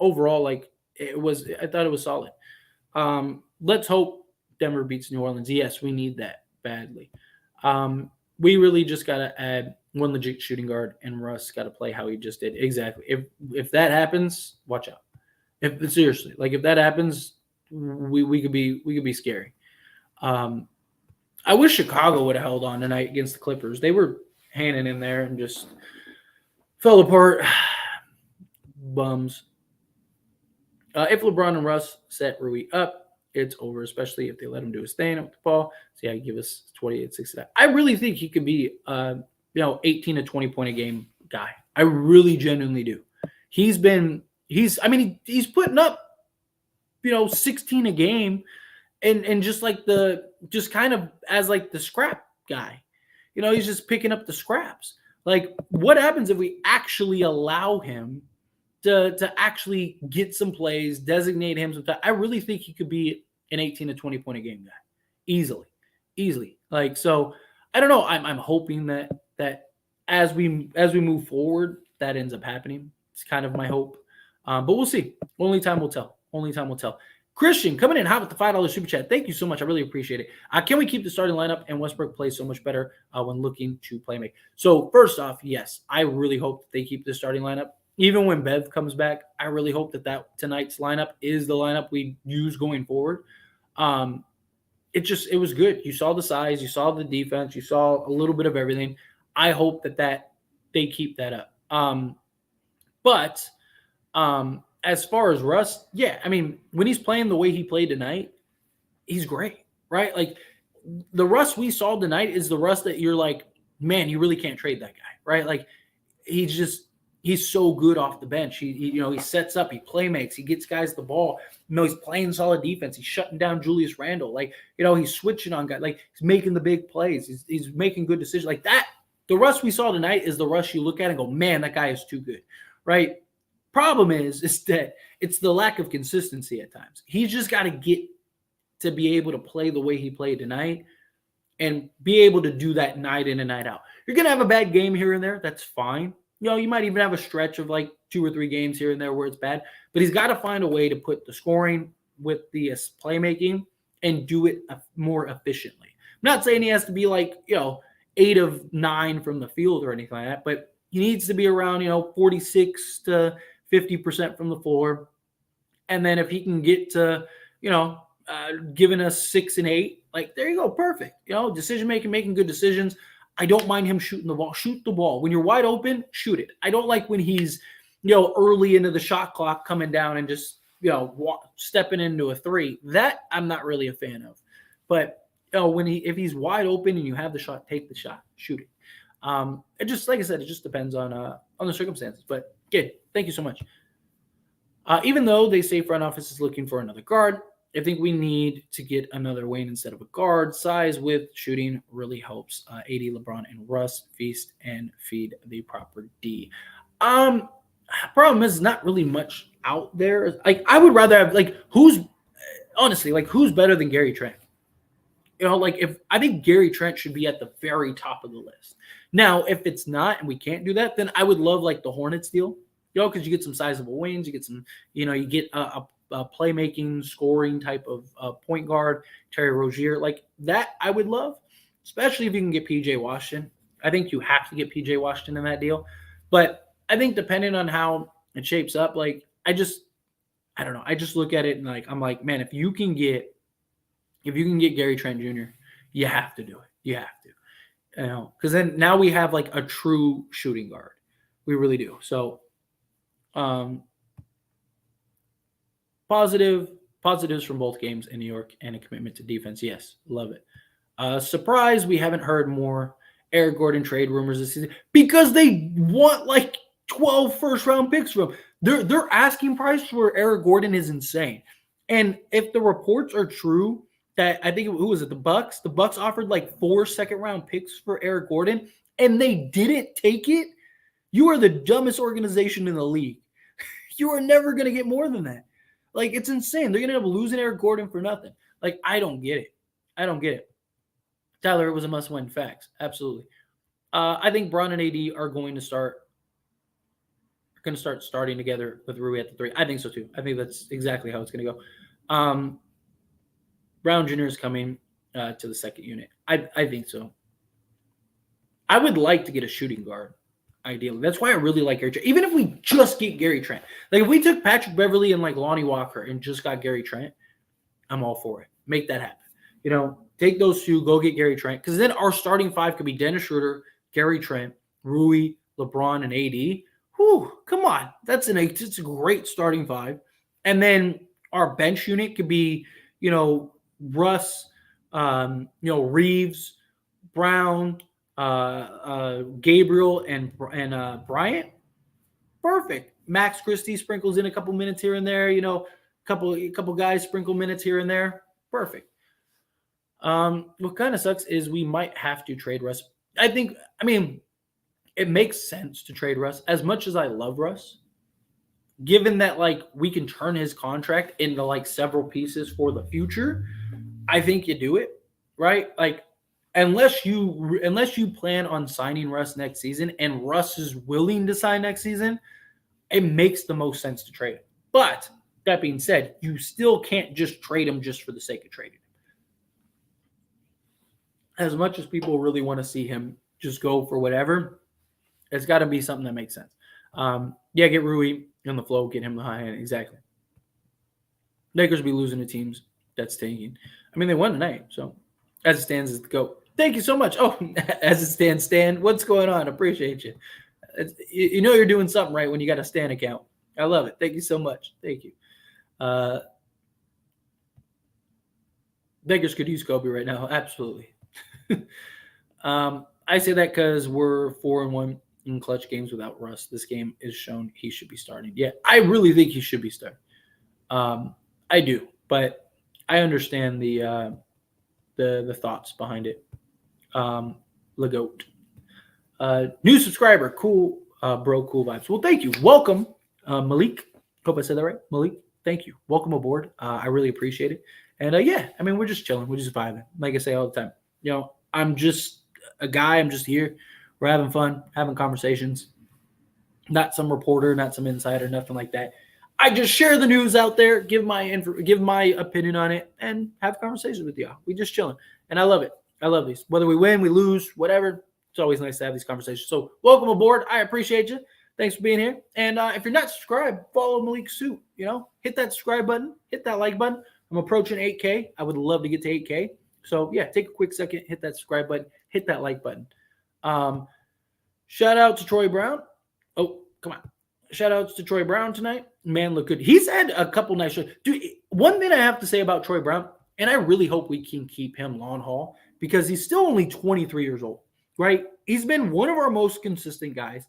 overall, I thought it was solid. Let's hope Denver beats New Orleans. Yes, we need that badly. We really just got to add one legit shooting guard, and Russ got to play how he just did. Exactly. If that happens, watch out. If that happens, we could be scary. I wish Chicago would have held on tonight against the Clippers. They were hanging in there and just fell apart. Bums. If LeBron and Russ set Rui up, it's over, especially if they let him do his thing with the ball. So, yeah, give us 28, 69. I really think he could be 18 to 20 point a game guy. I really genuinely do. He's putting up, 16 a game and just kind of as like the scrap guy. He's just picking up the scraps. Like, what happens if we actually allow him to actually get some plays, designate him some time? I really think he could be an 18 to 20 point a game guy. Easily. So I don't know. I'm hoping that as we move forward, that ends up happening. It's kind of my hope. But we'll see. Only time will tell. Christian coming in hot with the $5 super chat. Thank you so much. I really appreciate it. Can we keep the starting lineup? And Westbrook plays so much better when looking to play make. So first off, yes, I really hope that they keep the starting lineup. Even when Bev comes back, I really hope that tonight's lineup is the lineup we use going forward. It was good. You saw the size, you saw the defense, you saw a little bit of everything. I hope that they keep that up. But as far as Russ, yeah, I mean, when he's playing the way he played tonight, he's great, right? Like, the Russ we saw tonight is the Russ that you're like, man, you really can't trade that guy, right? Like, he's so good off the bench. He sets up, he playmakes, he gets guys the ball. He's playing solid defense. He's shutting down Julius Randle. He's switching on guys. He's making the big plays. He's making good decisions like that. The Russ we saw tonight is the Russ you look at and go, man, that guy is too good, right? Problem is that it's the lack of consistency at times. He's just got to get to be able to play the way he played tonight and be able to do that night in and night out. You're going to have a bad game here and there. That's fine. You might even have a stretch of 2 or 3 games here and there where it's bad. But he's got to find a way to put the scoring with the playmaking and do it more efficiently. I'm not saying he has to be 8 of 9 from the field or anything like that, but he needs to be around 46 to 50% from the floor. And then if he can get to giving us 6 and 8, there you go, perfect. Decision making good decisions. I don't mind him shooting the ball. Shoot the ball. When you're wide open, shoot it. I don't like when he's, early into the shot clock coming down and just, stepping into a 3. That I'm not really a fan of. But, if he's wide open and you have the shot, take the shot, shoot it. It just, like I said, it just depends on the circumstances. But good. Thank you so much. Even though they say front office is looking for another guard, I think we need to get another wing instead of a guard. Size, width, shooting really helps. AD, LeBron, and Russ feast and feed the proper D. Um, Problem is not really much out there. Like I would rather have like who's honestly like who's better than Gary Trent? Like if I think Gary Trent should be at the very top of the list. Now, if it's not and we can't do that, then I would love like the Hornets deal, because you get some sizable wings, you get some, you get a playmaking, scoring type of point guard, Terry Rozier, like that. I would love, especially if you can get PJ Washington. I think you have to get PJ Washington in that deal, but I think depending on how it shapes up, like I don't know. I just look at it and like I'm like, man, if you can get Gary Trent Jr., you have to do it. You have to, because then now we have like a true shooting guard. We really do. So, positives from both games in New York and a commitment to defense. Yes, love it. Surprise, we haven't heard more Eric Gordon trade rumors this season because they want like 12 first-round picks from him. Their asking price for Eric Gordon is insane. And if the reports are true, that I think who was it? The Bucks. The Bucks offered like 4 second-round picks for Eric Gordon, and they didn't take it. You are the dumbest organization in the league. You are never going to get more than that. Like it's insane. They're going to end up losing Eric Gordon for nothing. Like I don't get it. Tyler, it was a must-win. Facts, absolutely. I think Bron and AD are going to start starting together with Rui at the 3. I think so too. I think that's exactly how it's going to go. Brown Jr. is coming to the second unit. I think so. I would like to get a shooting guard, ideally. That's why I really like Gary Trent. Even if we just get Gary Trent. Like if we took Patrick Beverley and like Lonnie Walker and just got Gary Trent, I'm all for it. Make that happen. Take those two, go get Gary Trent. Because then our starting 5 could be Dennis Schroeder, Gary Trent, Rui, LeBron, and AD. Whew, come on. It's a great starting 5. And then our bench unit could be, Russ, Reeves, Brown, Gabriel, and Bryant. Perfect. Max Christie sprinkles in a couple minutes here and there. Couple guys sprinkle minutes here and there. Perfect. What kind of sucks is we might have to trade Russ. It makes sense to trade Russ as much as I love Russ. Given that like we can turn his contract into like several pieces for the future, I think you do it, right? Like unless you plan on signing Russ next season and Russ is willing to sign next season, it makes the most sense to trade him. But that being said, you still can't just trade him just for the sake of trading him. As much as people really want to see him just go for whatever, it's got to be something that makes sense. Get Rui on the flow, get him the high end. Exactly. Lakers will be losing to teams that's tanking. They won tonight, so as it stands, is the GOAT. Thank you so much. Oh, as it stands, Stan, what's going on? Appreciate you. You're doing something right when you got a Stan account. I love it. Thank you so much. Thank you. Lakers could use Kobe right now. Absolutely. I say that because we're 4-1 in clutch games without Russ. This game is shown he should be starting. Yeah, I really think he should be starting. I do, but I understand the thoughts behind it. Legoat. New subscriber. Cool, bro. Cool vibes. Well, thank you. Welcome, Malik. Hope I said that right. Malik, thank you. Welcome aboard. I really appreciate it. And we're just chilling. We're just vibing. Like I say all the time. I'm just a guy. I'm just here. We're having fun, having conversations. Not some reporter, not some insider, nothing like that. I just share the news out there, give my opinion on it, and have conversations with y'all. We just chilling, and I love it. I love these. Whether we win, we lose, whatever. It's always nice to have these conversations. So welcome aboard. I appreciate you. Thanks for being here. And if you're not subscribed, follow Malik Suit. Hit that subscribe button, hit that like button. I'm approaching 8K. I would love to get to 8K. So yeah, take a quick second, hit that subscribe button, hit that like button. Shout out to Troy Brown. Oh, come on. Shout outs to Troy Brown tonight. Man, look good. He's had a couple nice shows. Dude, one thing I have to say about Troy Brown, and I really hope we can keep him long haul because he's still only 23 years old, right? He's been one of our most consistent guys,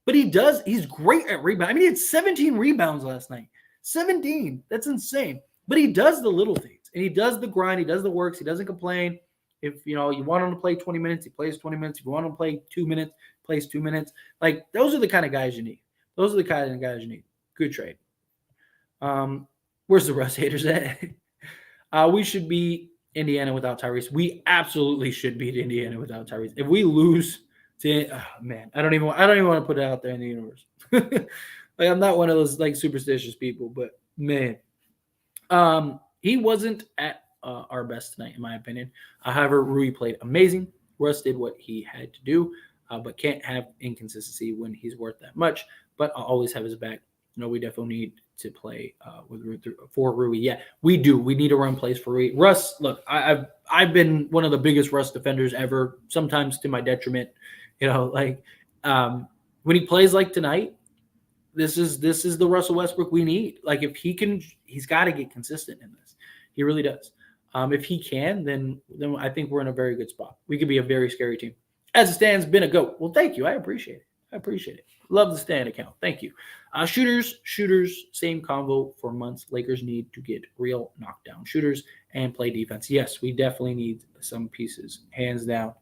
but he's great at rebound. He had 17 rebounds last night. 17. That's insane. But he does the little things, and he does the grind. He does the works. He doesn't complain. If you want him to play 20 minutes, he plays 20 minutes. If you want him to play 2 minutes, plays 2 minutes. Like, those are the kind of guys you need. Those are the kind of guys you need. Good trade. Where's the Russ haters at? We should beat Indiana without Tyrese. We absolutely should beat Indiana without Tyrese. If we lose to, man, I don't even want to put it out there in the universe. Like, I'm not one of those like superstitious people, but man, he wasn't at our best tonight, in my opinion. However, Rui played amazing. Russ did what he had to do, but can't have inconsistency when he's worth that much. But I'll always have his back. We definitely need to play for Rui. Yeah, we do. We need to run plays for Rui. Russ, look, I've been one of the biggest Russ defenders ever, sometimes to my detriment. When he plays like tonight, this is the Russell Westbrook we need. Like, if he can, he's got to get consistent in this. He really does. If he can, then I think we're in a very good spot. We could be a very scary team. As it stands, been a GOAT. Well, thank you. I appreciate it. Love the stand account. Thank you. Shooters, same convo for months. Lakers need to get real knockdown shooters and play defense. Yes, we definitely need some pieces. Hands down.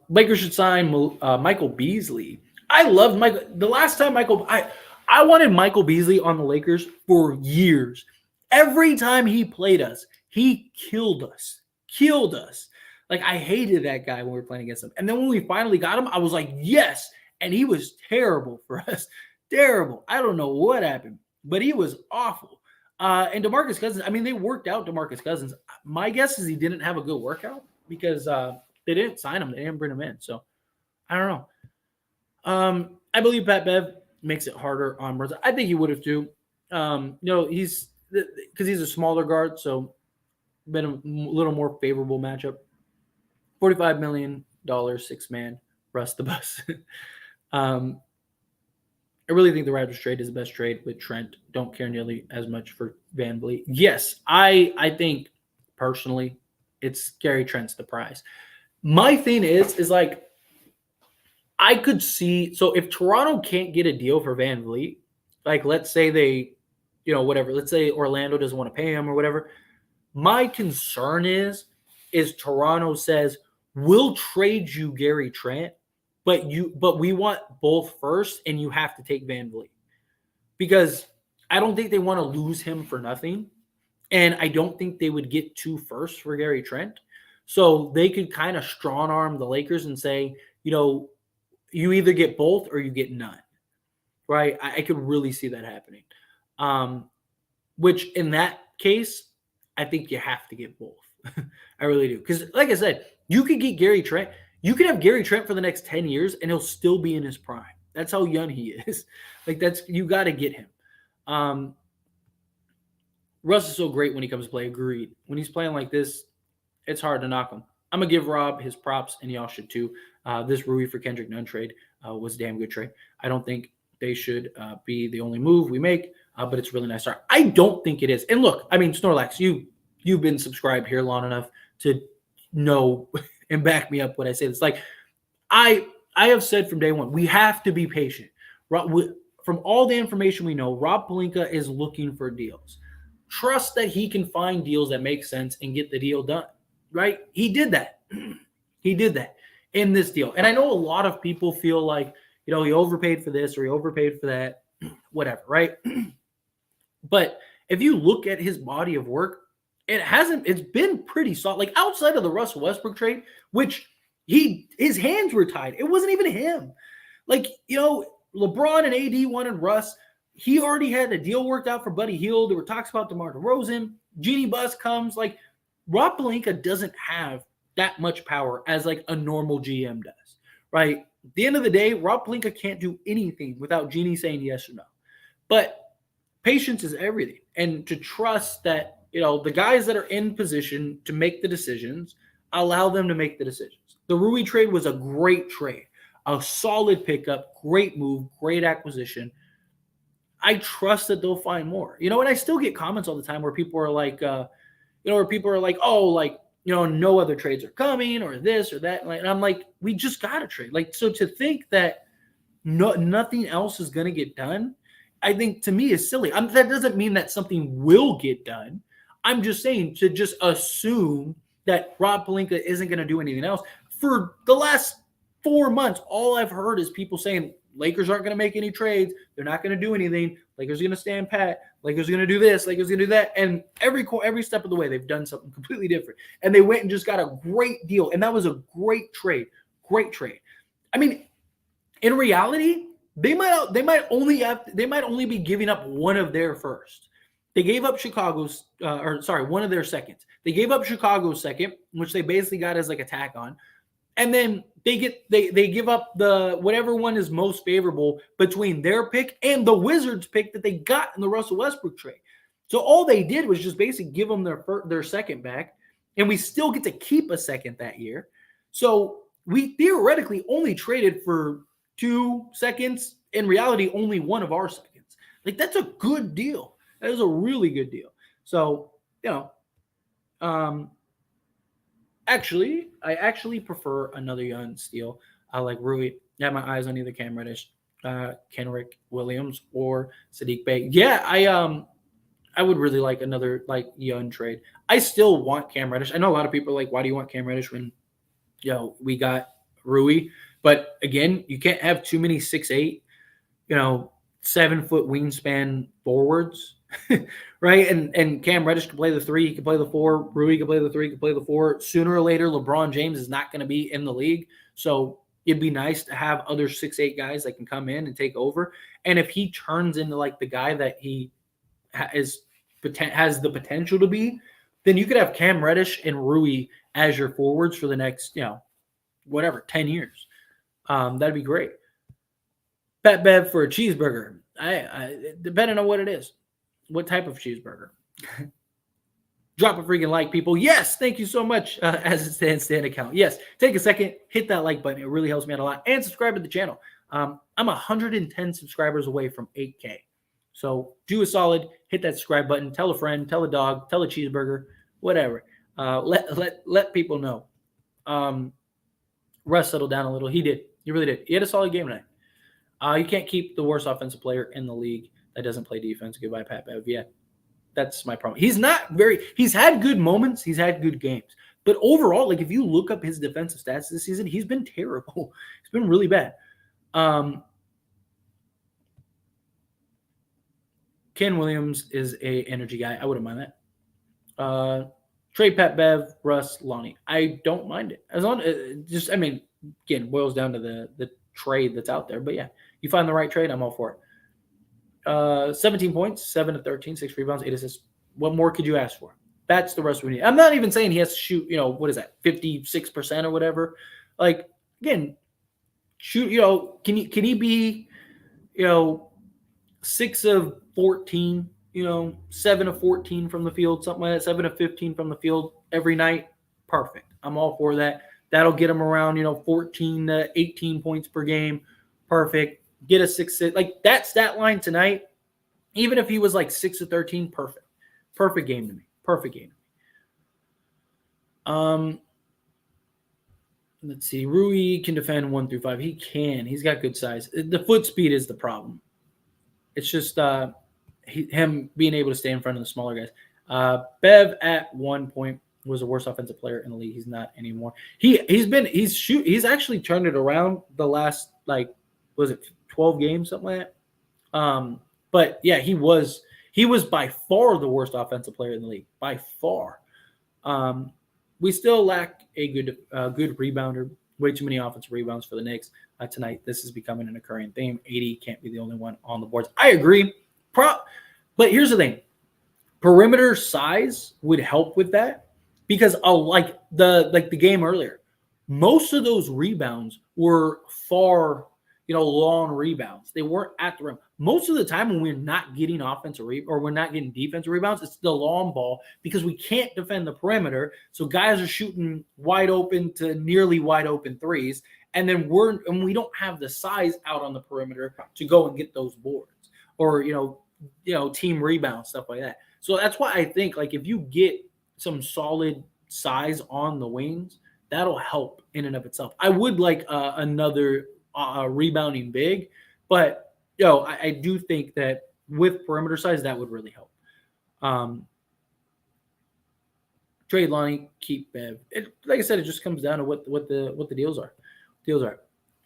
Lakers should sign Michael Beasley. I loved Michael. The last time I wanted Michael Beasley on the Lakers for years. Every time he played us, he killed us. Like, I hated that guy when we were playing against him. And then when we finally got him, I was like, yes. And he was terrible for us. Terrible. I don't know what happened, but he was awful. And DeMarcus Cousins, they worked out DeMarcus Cousins. My guess is he didn't have a good workout because they didn't sign him. They didn't bring him in. So I don't know. I believe Pat Bev makes it harder on Brunson. I think he would have too. He's because he's a smaller guard, so been a little more favorable matchup. $45 million, 6-man, Russ the Bus. I really think the Raptors trade is the best trade with Trent. Don't care nearly as much for VanVleet. Yes, I think personally it's Gary Trent's the prize. My thing is like, I could see, so if Toronto can't get a deal for VanVleet, like let's say they, let's say Orlando doesn't want to pay him or whatever. My concern is Toronto says, we'll trade you Gary Trent, but we want both first, and you have to take VanVleet. Because I don't think they want to lose him for nothing. And I don't think they would get 2 firsts for Gary Trent. So they could kind of strong arm the Lakers and say, you either get both or you get none. Right? I could really see that happening. Which in that case, I think you have to get both. I really do. Because like I said, you could get Gary Trent. You could have Gary Trent for the next 10 years and he'll still be in his prime. That's how young he is. Like, you got to get him. Russ is so great when he comes to play. Agreed. When he's playing like this, it's hard to knock him. I'm going to give Rob his props, and y'all should too. This Rui for Kendrick Nunn trade was a damn good trade. I don't think they should be the only move we make, but it's really nice. I don't think it is. And look, Snorlax, you've been subscribed here long enough to know and back me up when I say this. Like, I have said from day one, we have to be patient. From all the information we know, Rob Pelinka is looking for deals. Trust that he can find deals that make sense and get the deal done, right? He did that. He did that in this deal. And I know a lot of people feel like, he overpaid for this or he overpaid for that, whatever, right? But if you look at his body of work, it's been pretty solid. Like, outside of the Russell Westbrook trade, which his hands were tied. It wasn't even him. Like, LeBron and AD wanted Russ. He already had a deal worked out for Buddy Hield. There were talks about DeMar DeRozan. Jeannie Buss comes. Like, Rob Pelinka doesn't have that much power as like a normal GM does, right? At the end of the day, Rob Pelinka can't do anything without Jeannie saying yes or no. But patience is everything. And to trust that, the guys that are in position to make the decisions, allow them to make the decisions. The Rui trade was a great trade, a solid pickup, great move, great acquisition. I trust that they'll find more. And I still get comments all the time where people are like, no other trades are coming or this or that. And I'm like, we just got to trade. Like, so to think that nothing else is going to get done, I think to me is silly. That doesn't mean that something will get done. I'm just saying to just assume that Rob Pelinka isn't going to do anything else. For the last 4 months, all I've heard is people saying Lakers aren't going to make any trades. They're not going to do anything. Lakers are going to stand pat. Lakers are going to do this. Lakers are going to do that. And every step of the way, they've done something completely different. And they went and just got a great deal. And that was a great trade. Great trade. I mean, in reality, they might only be giving up one of their first. They gave up one of their seconds. They gave up Chicago's second, which they basically got as like a tack on. And then they give up the whatever one is most favorable between their pick and the Wizards pick that they got in the Russell Westbrook trade. So all they did was just basically give them their second back, and we still get to keep a second that year. So we theoretically only traded for 2 seconds. In reality, only one of our seconds. Like, that's a good deal. That is a really good deal. So, I actually prefer another young steal. I like Rui. I have my eyes on either Cam Reddish, Kenrick Williams, or Sadiq Bey. Yeah, I would really like another young trade. I still want Cam Reddish. I know a lot of people are like, why do you want Cam Reddish when we got Rui? But again, you can't have too many 6'8", 7-foot wingspan forwards, right? And Cam Reddish can play the 3, he can play the 4, Rui can play the 3, he can play the 4. Sooner or later, LeBron James is not going to be in the league, so it'd be nice to have other 6'8" guys that can come in and take over. And if he turns into like the guy that he has the potential to be, then you could have Cam Reddish and Rui as your forwards for the next 10 years. That'd be great. Bet Bev for a cheeseburger. I depending on what it is, what type of cheeseburger. Drop a freaking like, people. Yes, thank you so much. As it stands, stand account. Yes, take a second, hit that like button. It really helps me out a lot. And subscribe to the channel. I'm 110 subscribers away from 8K. So do a solid, hit that subscribe button. Tell a friend, tell a dog, tell a cheeseburger, whatever. Let people know. Russ settled down a little. He did. He really did. He had a solid game tonight. You can't keep the worst offensive player in the league that doesn't play defense. Goodbye, Pat Bev. Yeah, that's my problem. He's had good moments. He's had good games. But overall, if you look up his defensive stats this season, he's been terrible. He's been really bad. Ken Williams is a energy guy. I wouldn't mind that. Trade Pat Bev, Russ, Lonnie. I don't mind it. As long again, boils down to the trade that's out there. But yeah, you find the right trade, I'm all for it. 17 points, 7 of 13, 6 rebounds, 8 assists. What more could you ask for? That's the Russ we need. I'm not even saying he has to shoot, what is that, 56% or whatever. Again, shoot, can he be, 6 of 14, 7 of 14 from the field, something like that, 7 of 15 from the field every night? Perfect. I'm all for that. That'll get him around, 14 to 18 points per game. Perfect. Get a 6. That stat line tonight, even if he was 6 of 13, perfect. Perfect game to me. Perfect game. Let's see. Rui can defend 1 through 5. He can. He's got good size. The foot speed is the problem. It's just him being able to stay in front of the smaller guys. Bev at 1 point was the worst offensive player in the league. He's not anymore. He's actually turned it around the last 12 games, something like that. But yeah, he was by far the worst offensive player in the league, by far. We still lack a good rebounder. Way too many offensive rebounds for the Knicks tonight. This is becoming an occurring theme. 80 can't be the only one on the boards. I agree. But here's the thing. Perimeter size would help with that because the game earlier, most of those rebounds were far, long rebounds. They weren't at the rim. Most of the time when we're not getting we're not getting defensive rebounds, it's the long ball because we can't defend the perimeter. So guys are shooting wide open to nearly wide open threes. And then we don't have the size out on the perimeter to go and get those boards or, team rebounds, stuff like that. So that's why I think if you get some solid size on the wings, that'll help in and of itself. I would like another rebounding big, but I do think that with perimeter size, that would really help. Trade Lonnie, keep Bev. Like I said, it just comes down to what the deals are.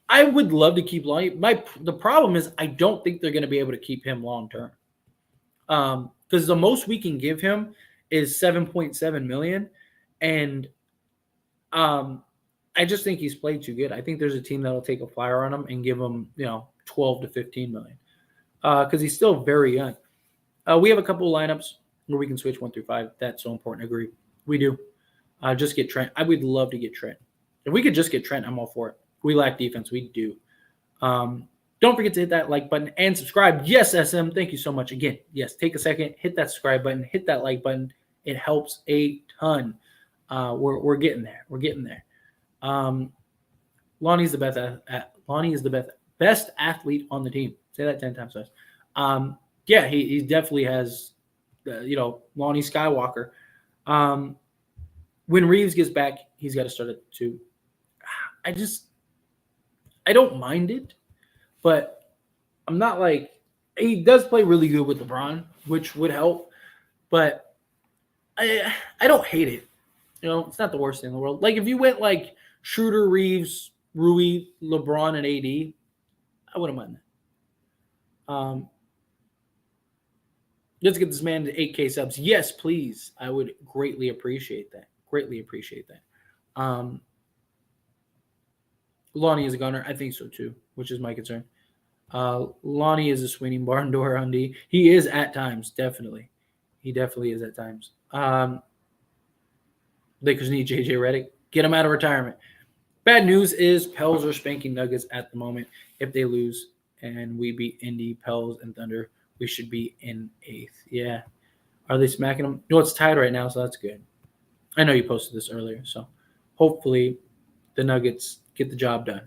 I would love to keep Lonnie. The problem is I don't think they're going to be able to keep him long term. Because the most we can give him is $7.7 million, and I just think he's played too good. I think there's a team that'll take a flyer on him and give him 12 to 15 million because he's still very young. We have a couple of lineups where we can switch 1 through 5. That's so important. Agree. We do. Just get Trent. I would love to get Trent. If we could just get Trent, I'm all for it. We lack defense. We do. Don't forget to hit that like button and subscribe. Yes, SM. Thank you so much. Again, yes, take a second. Hit that subscribe button. Hit that like button. It helps a ton. We're getting there. We're getting there. Lonnie's the best. Lonnie is the best athlete on the team. Say that 10 times fast. Yeah, he definitely has, Lonnie Skywalker. When Reeves gets back, he's got to start at 2. I don't mind it, but I'm not like he does play really good with LeBron, which would help, but I don't hate it. It's not the worst thing in the world. Like if you went like Schroeder, Reeves, Rui, LeBron, and AD, I wouldn't mind that. Let's get this man to 8K subs. Yes, please. I would greatly appreciate that. Lonnie is a gunner. I think so too, which is my concern. Lonnie is a swinging barn door on D. He is at times, definitely. He definitely is at times. Lakers need JJ Redick. Get him out of retirement. Bad news is Pels are spanking Nuggets at the moment. If they lose and we beat Indy, Pels, and Thunder, we should be in 8th. Yeah. Are they smacking them? No, it's tied right now, so that's good. I know you posted this earlier, so hopefully the Nuggets get the job done.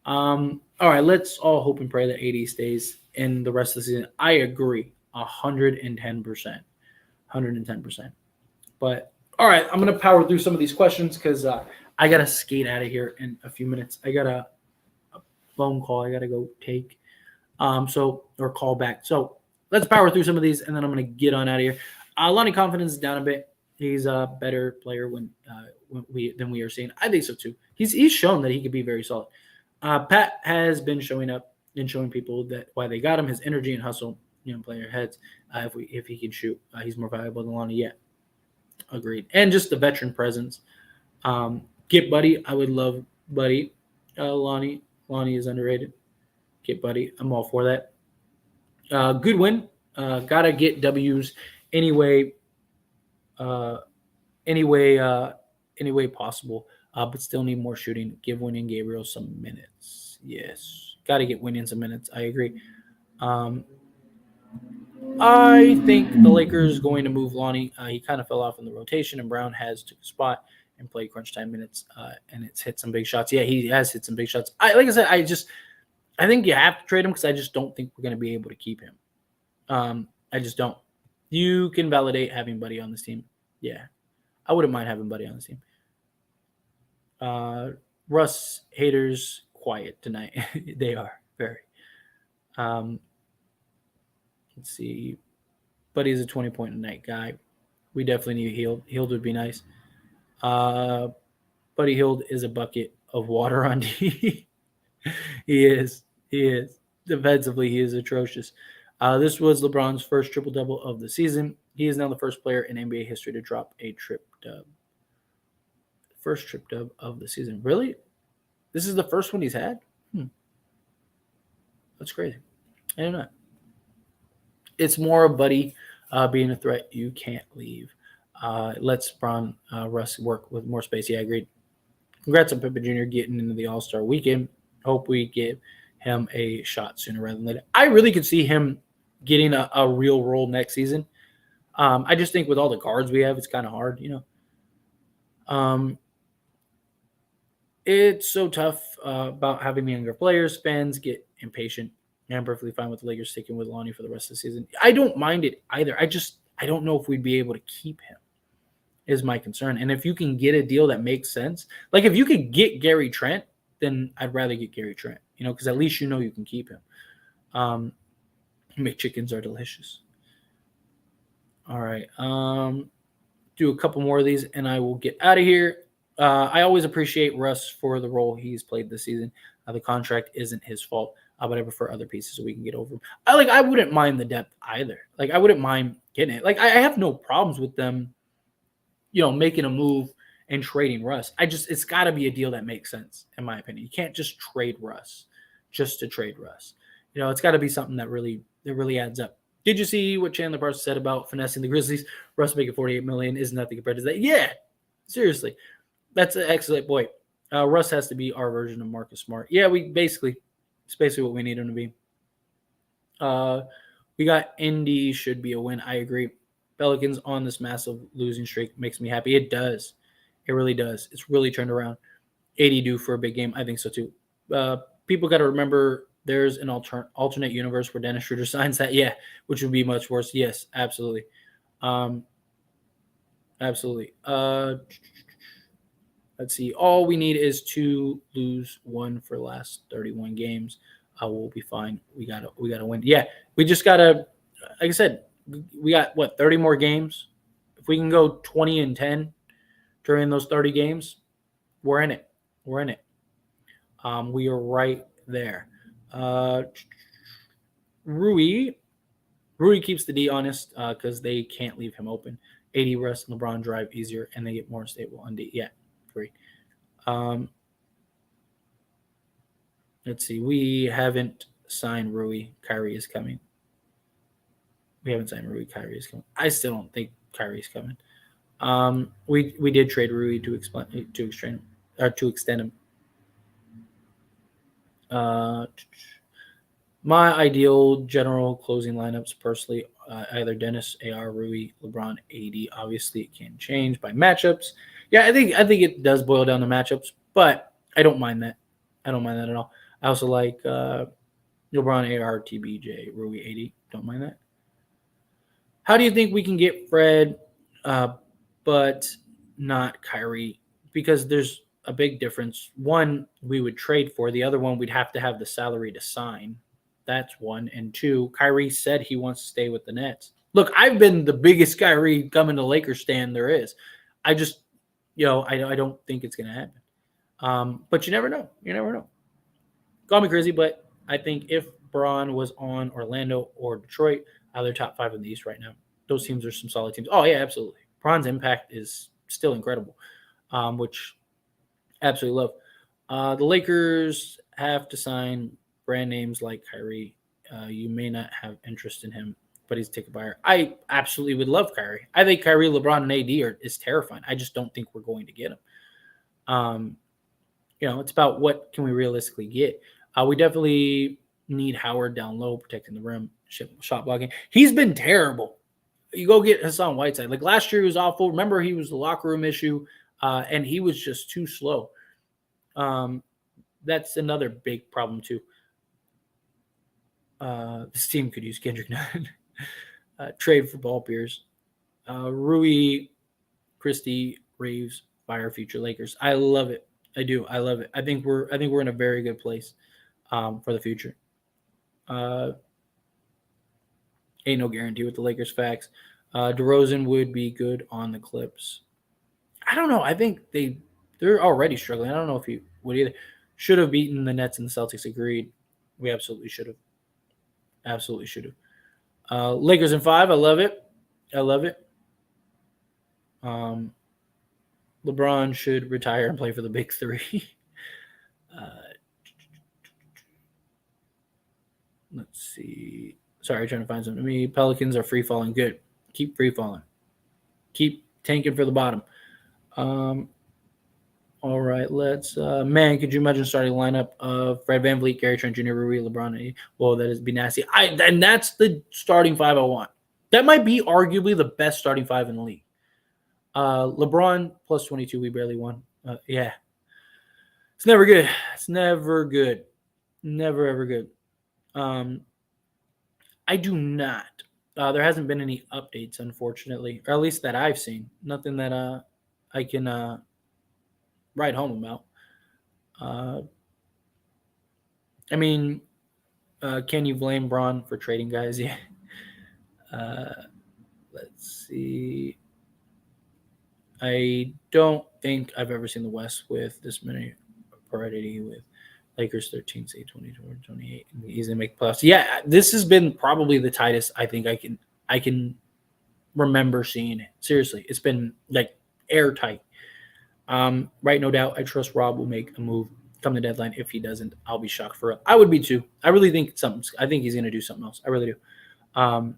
All right, let's all hope and pray that AD stays in the rest of the season. I agree 110%. 110%. But, all right, I'm going to power through some of these questions because I got to skate out of here in a few minutes. I got a phone call I got to go take. Or call back. So let's power through some of these, and then I'm going to get on out of here. Lonnie confidence is down a bit. He's a better player than we are seeing. I think so too. He's shown that he could be very solid. Pat has been showing up and showing people that why they got him. His energy and hustle, player heads. If he can shoot, he's more valuable than Lonnie. Yeah, agreed. And just the veteran presence. Get Buddy. I would love Buddy. Lonnie is underrated. Get Buddy. I'm all for that. Good win. Gotta get W's anyway possible. But still need more shooting. Give Winning Gabriel some minutes. Yes. Gotta get Winning some minutes. I agree. I think the Lakers going to move Lonnie. He kind of fell off in the rotation, and Brown has took a spot and played crunch time minutes, and it's hit some big shots. Yeah, he has hit some big shots. Like I said, I think you have to trade him because I just don't think we're going to be able to keep him. I just don't. You can validate having Buddy on this team. Yeah. I wouldn't mind having Buddy on this team. Russ haters quiet tonight. They are very. Let's see. Buddy's a 20-point a night guy. We definitely need Hield. Hield would be nice. Buddy Hield is a bucket of water on D. He is. Defensively, he is atrocious. This was LeBron's first triple-double of the season. He is now the first player in NBA history to drop a trip dub. First trip dub of the season. Really? This is the first one he's had? That's crazy. I don't know. It's more of Buddy being a threat. You can't leave. Let's Russ work with more space. Yeah, agreed. Congrats on Pippen Jr. getting into the All-Star weekend. Hope we give him a shot sooner rather than later. I really could see him getting a real role next season. I just think with all the guards we have, it's kind of hard, It's so tough about having the younger players. Fans get impatient. I'm perfectly fine with the Lakers sticking with Lonnie for the rest of the season. I don't mind it either. I don't know if we'd be able to keep him is my concern. And if you can get a deal that makes sense, like if you could get Gary Trent, then I'd rather get Gary Trent, because at least you can keep him. McChickens are delicious. All right. Do a couple more of these and I will get out of here. I always appreciate Russ for the role he's played this season. The contract isn't his fault, but I prefer other pieces so we can get over him. I wouldn't mind the depth either. Like I wouldn't mind getting it. Like I have no problems with them, making a move and trading Russ. It's got to be a deal that makes sense in my opinion. You can't just trade Russ just to trade Russ. It's got to be something that really adds up. Did you see what Chandler Parsons said about finessing the Grizzlies? Russ making $48 million is nothing compared to that. Yeah, seriously, that's an excellent point. Russ has to be our version of Marcus Smart. Yeah, it's basically what we need him to be. We got Indy should be a win. I agree. Pelicans on this massive losing streak makes me happy. It does. It really does. It's really turned around. 80 due for a big game. I think so too. People got to remember there's an alternate universe where Dennis Schroeder signs that. Yeah, which would be much worse. Yes, absolutely. Absolutely. Let's see. All we need is to lose one for the last 31 games. We'll be fine. We gotta win. Yeah, we just gotta. Like I said, we got 30 more games. If we can go 20-10 during those 30 games, we're in it. We're in it. We are right there. Rui keeps the D honest because they can't leave him open. 80 Russ and LeBron drive easier, and they get more stable on D. Yeah, agree. Let's see. We haven't signed Rui. Kyrie is coming. We haven't signed Rui. Kyrie is coming. I still don't think Kyrie is coming. We did trade Rui to extend him. My ideal general closing lineups, personally, either Dennis, AR, Rui, LeBron, AD. Obviously, it can change by matchups. Yeah, I think it does boil down to matchups, but I don't mind that. I don't mind that at all. I also like LeBron, AR, TBJ, Rui, AD. Don't mind that. How do you think we can get Fred, but not Kyrie? Because there's a big difference. One, we would trade for. The other one, we'd have to have the salary to sign. That's one. And two, Kyrie said he wants to stay with the Nets. Look, I've been the biggest Kyrie coming to Lakers stand there is. I just, I don't think it's going to happen. But you never know. You never know. Call me crazy, but I think if Braun was on Orlando or Detroit, they're top 5 in the East right now. Those teams are some solid teams. Oh, yeah, absolutely. Braun's impact is still incredible, which absolutely love. The Lakers have to sign brand names like Kyrie. You may not have interest in him, but he's a ticket buyer. I absolutely would love Kyrie. I think Kyrie, LeBron, and AD is terrifying. I just don't think we're going to get him. It's about what can we realistically get. We definitely need Howard down low, protecting the rim, shot blocking. He's been terrible. You go get Hassan Whiteside. Like last year, he was awful. Remember, he was the locker room issue, and he was just too slow. That's another big problem too. This team could use Kendrick Nunn. Trade for ball peers. Rui, Christie, Reeves, fire future Lakers. I love it. I do. I love it. I think we're in a very good place for the future. Ain't no guarantee with the Lakers facts. DeRozan would be good on the Clips. I don't know. I think they're already struggling. I don't know if he would either. Should have beaten the Nets and the Celtics. Agreed. We absolutely should have. Absolutely should have. Lakers in 5. I love it. I love it. LeBron should retire and play for the Big 3. Let's see. Sorry, trying to find something to me. Pelicans are free falling. Good. Keep free falling. Keep tanking for the bottom. All right, let's. Man, could you imagine starting a lineup of Fred VanVleet, Gary Trent Jr., Rui, LeBron? Well, that is be nasty. And that's the starting 5 I want. That might be arguably the best starting 5 in the league. LeBron plus 22, we barely won. Yeah, it's never good. It's never good. Never ever good. I do not. There hasn't been any updates, unfortunately, or at least that I've seen. Nothing that I can write home about. I mean, Can you blame Braun for trading guys? Yeah. Let's see. I don't think I've ever seen the West with this many paridity with Lakers 13 seed 28 and easily make playoffs. Yeah, this has been probably the tightest I can remember seeing it. Seriously, it's been like airtight. Right, no doubt. I trust Rob will make a move come the deadline. If he doesn't, I'll be shocked for real. I would be too. I really think something. I think he's going to do something else. I really do. Um,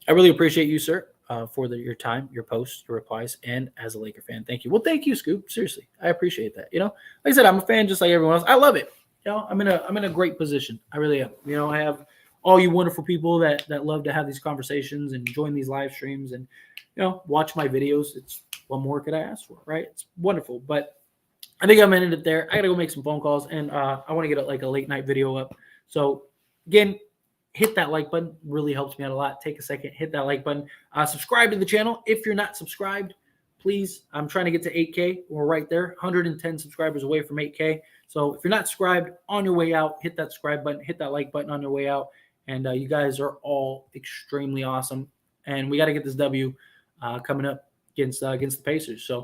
I really appreciate you, sir, for your time, your posts, your replies, and as a Laker fan, thank you. Well, thank you, Scoop. Seriously, I appreciate that. Like I said, I'm a fan just like everyone else. I love it. I'm in a great position. I really am. I have all you wonderful people that love to have these conversations and join these live streams and watch my videos. It's what more could I ask for, right? It's wonderful. But I think I'm ending it there. I gotta go make some phone calls, and I want to get a late night video up. So again, hit that like button. Really helps me out a lot. Take a second, hit that like button. Subscribe to the channel if you're not subscribed. Please, I'm trying to get to 8K. We're right there, 110 subscribers away from 8K. So if you're not subscribed, on your way out, hit that subscribe button, hit that like button on your way out. And you guys are all extremely awesome. And we got to get this W coming up against the Pacers. So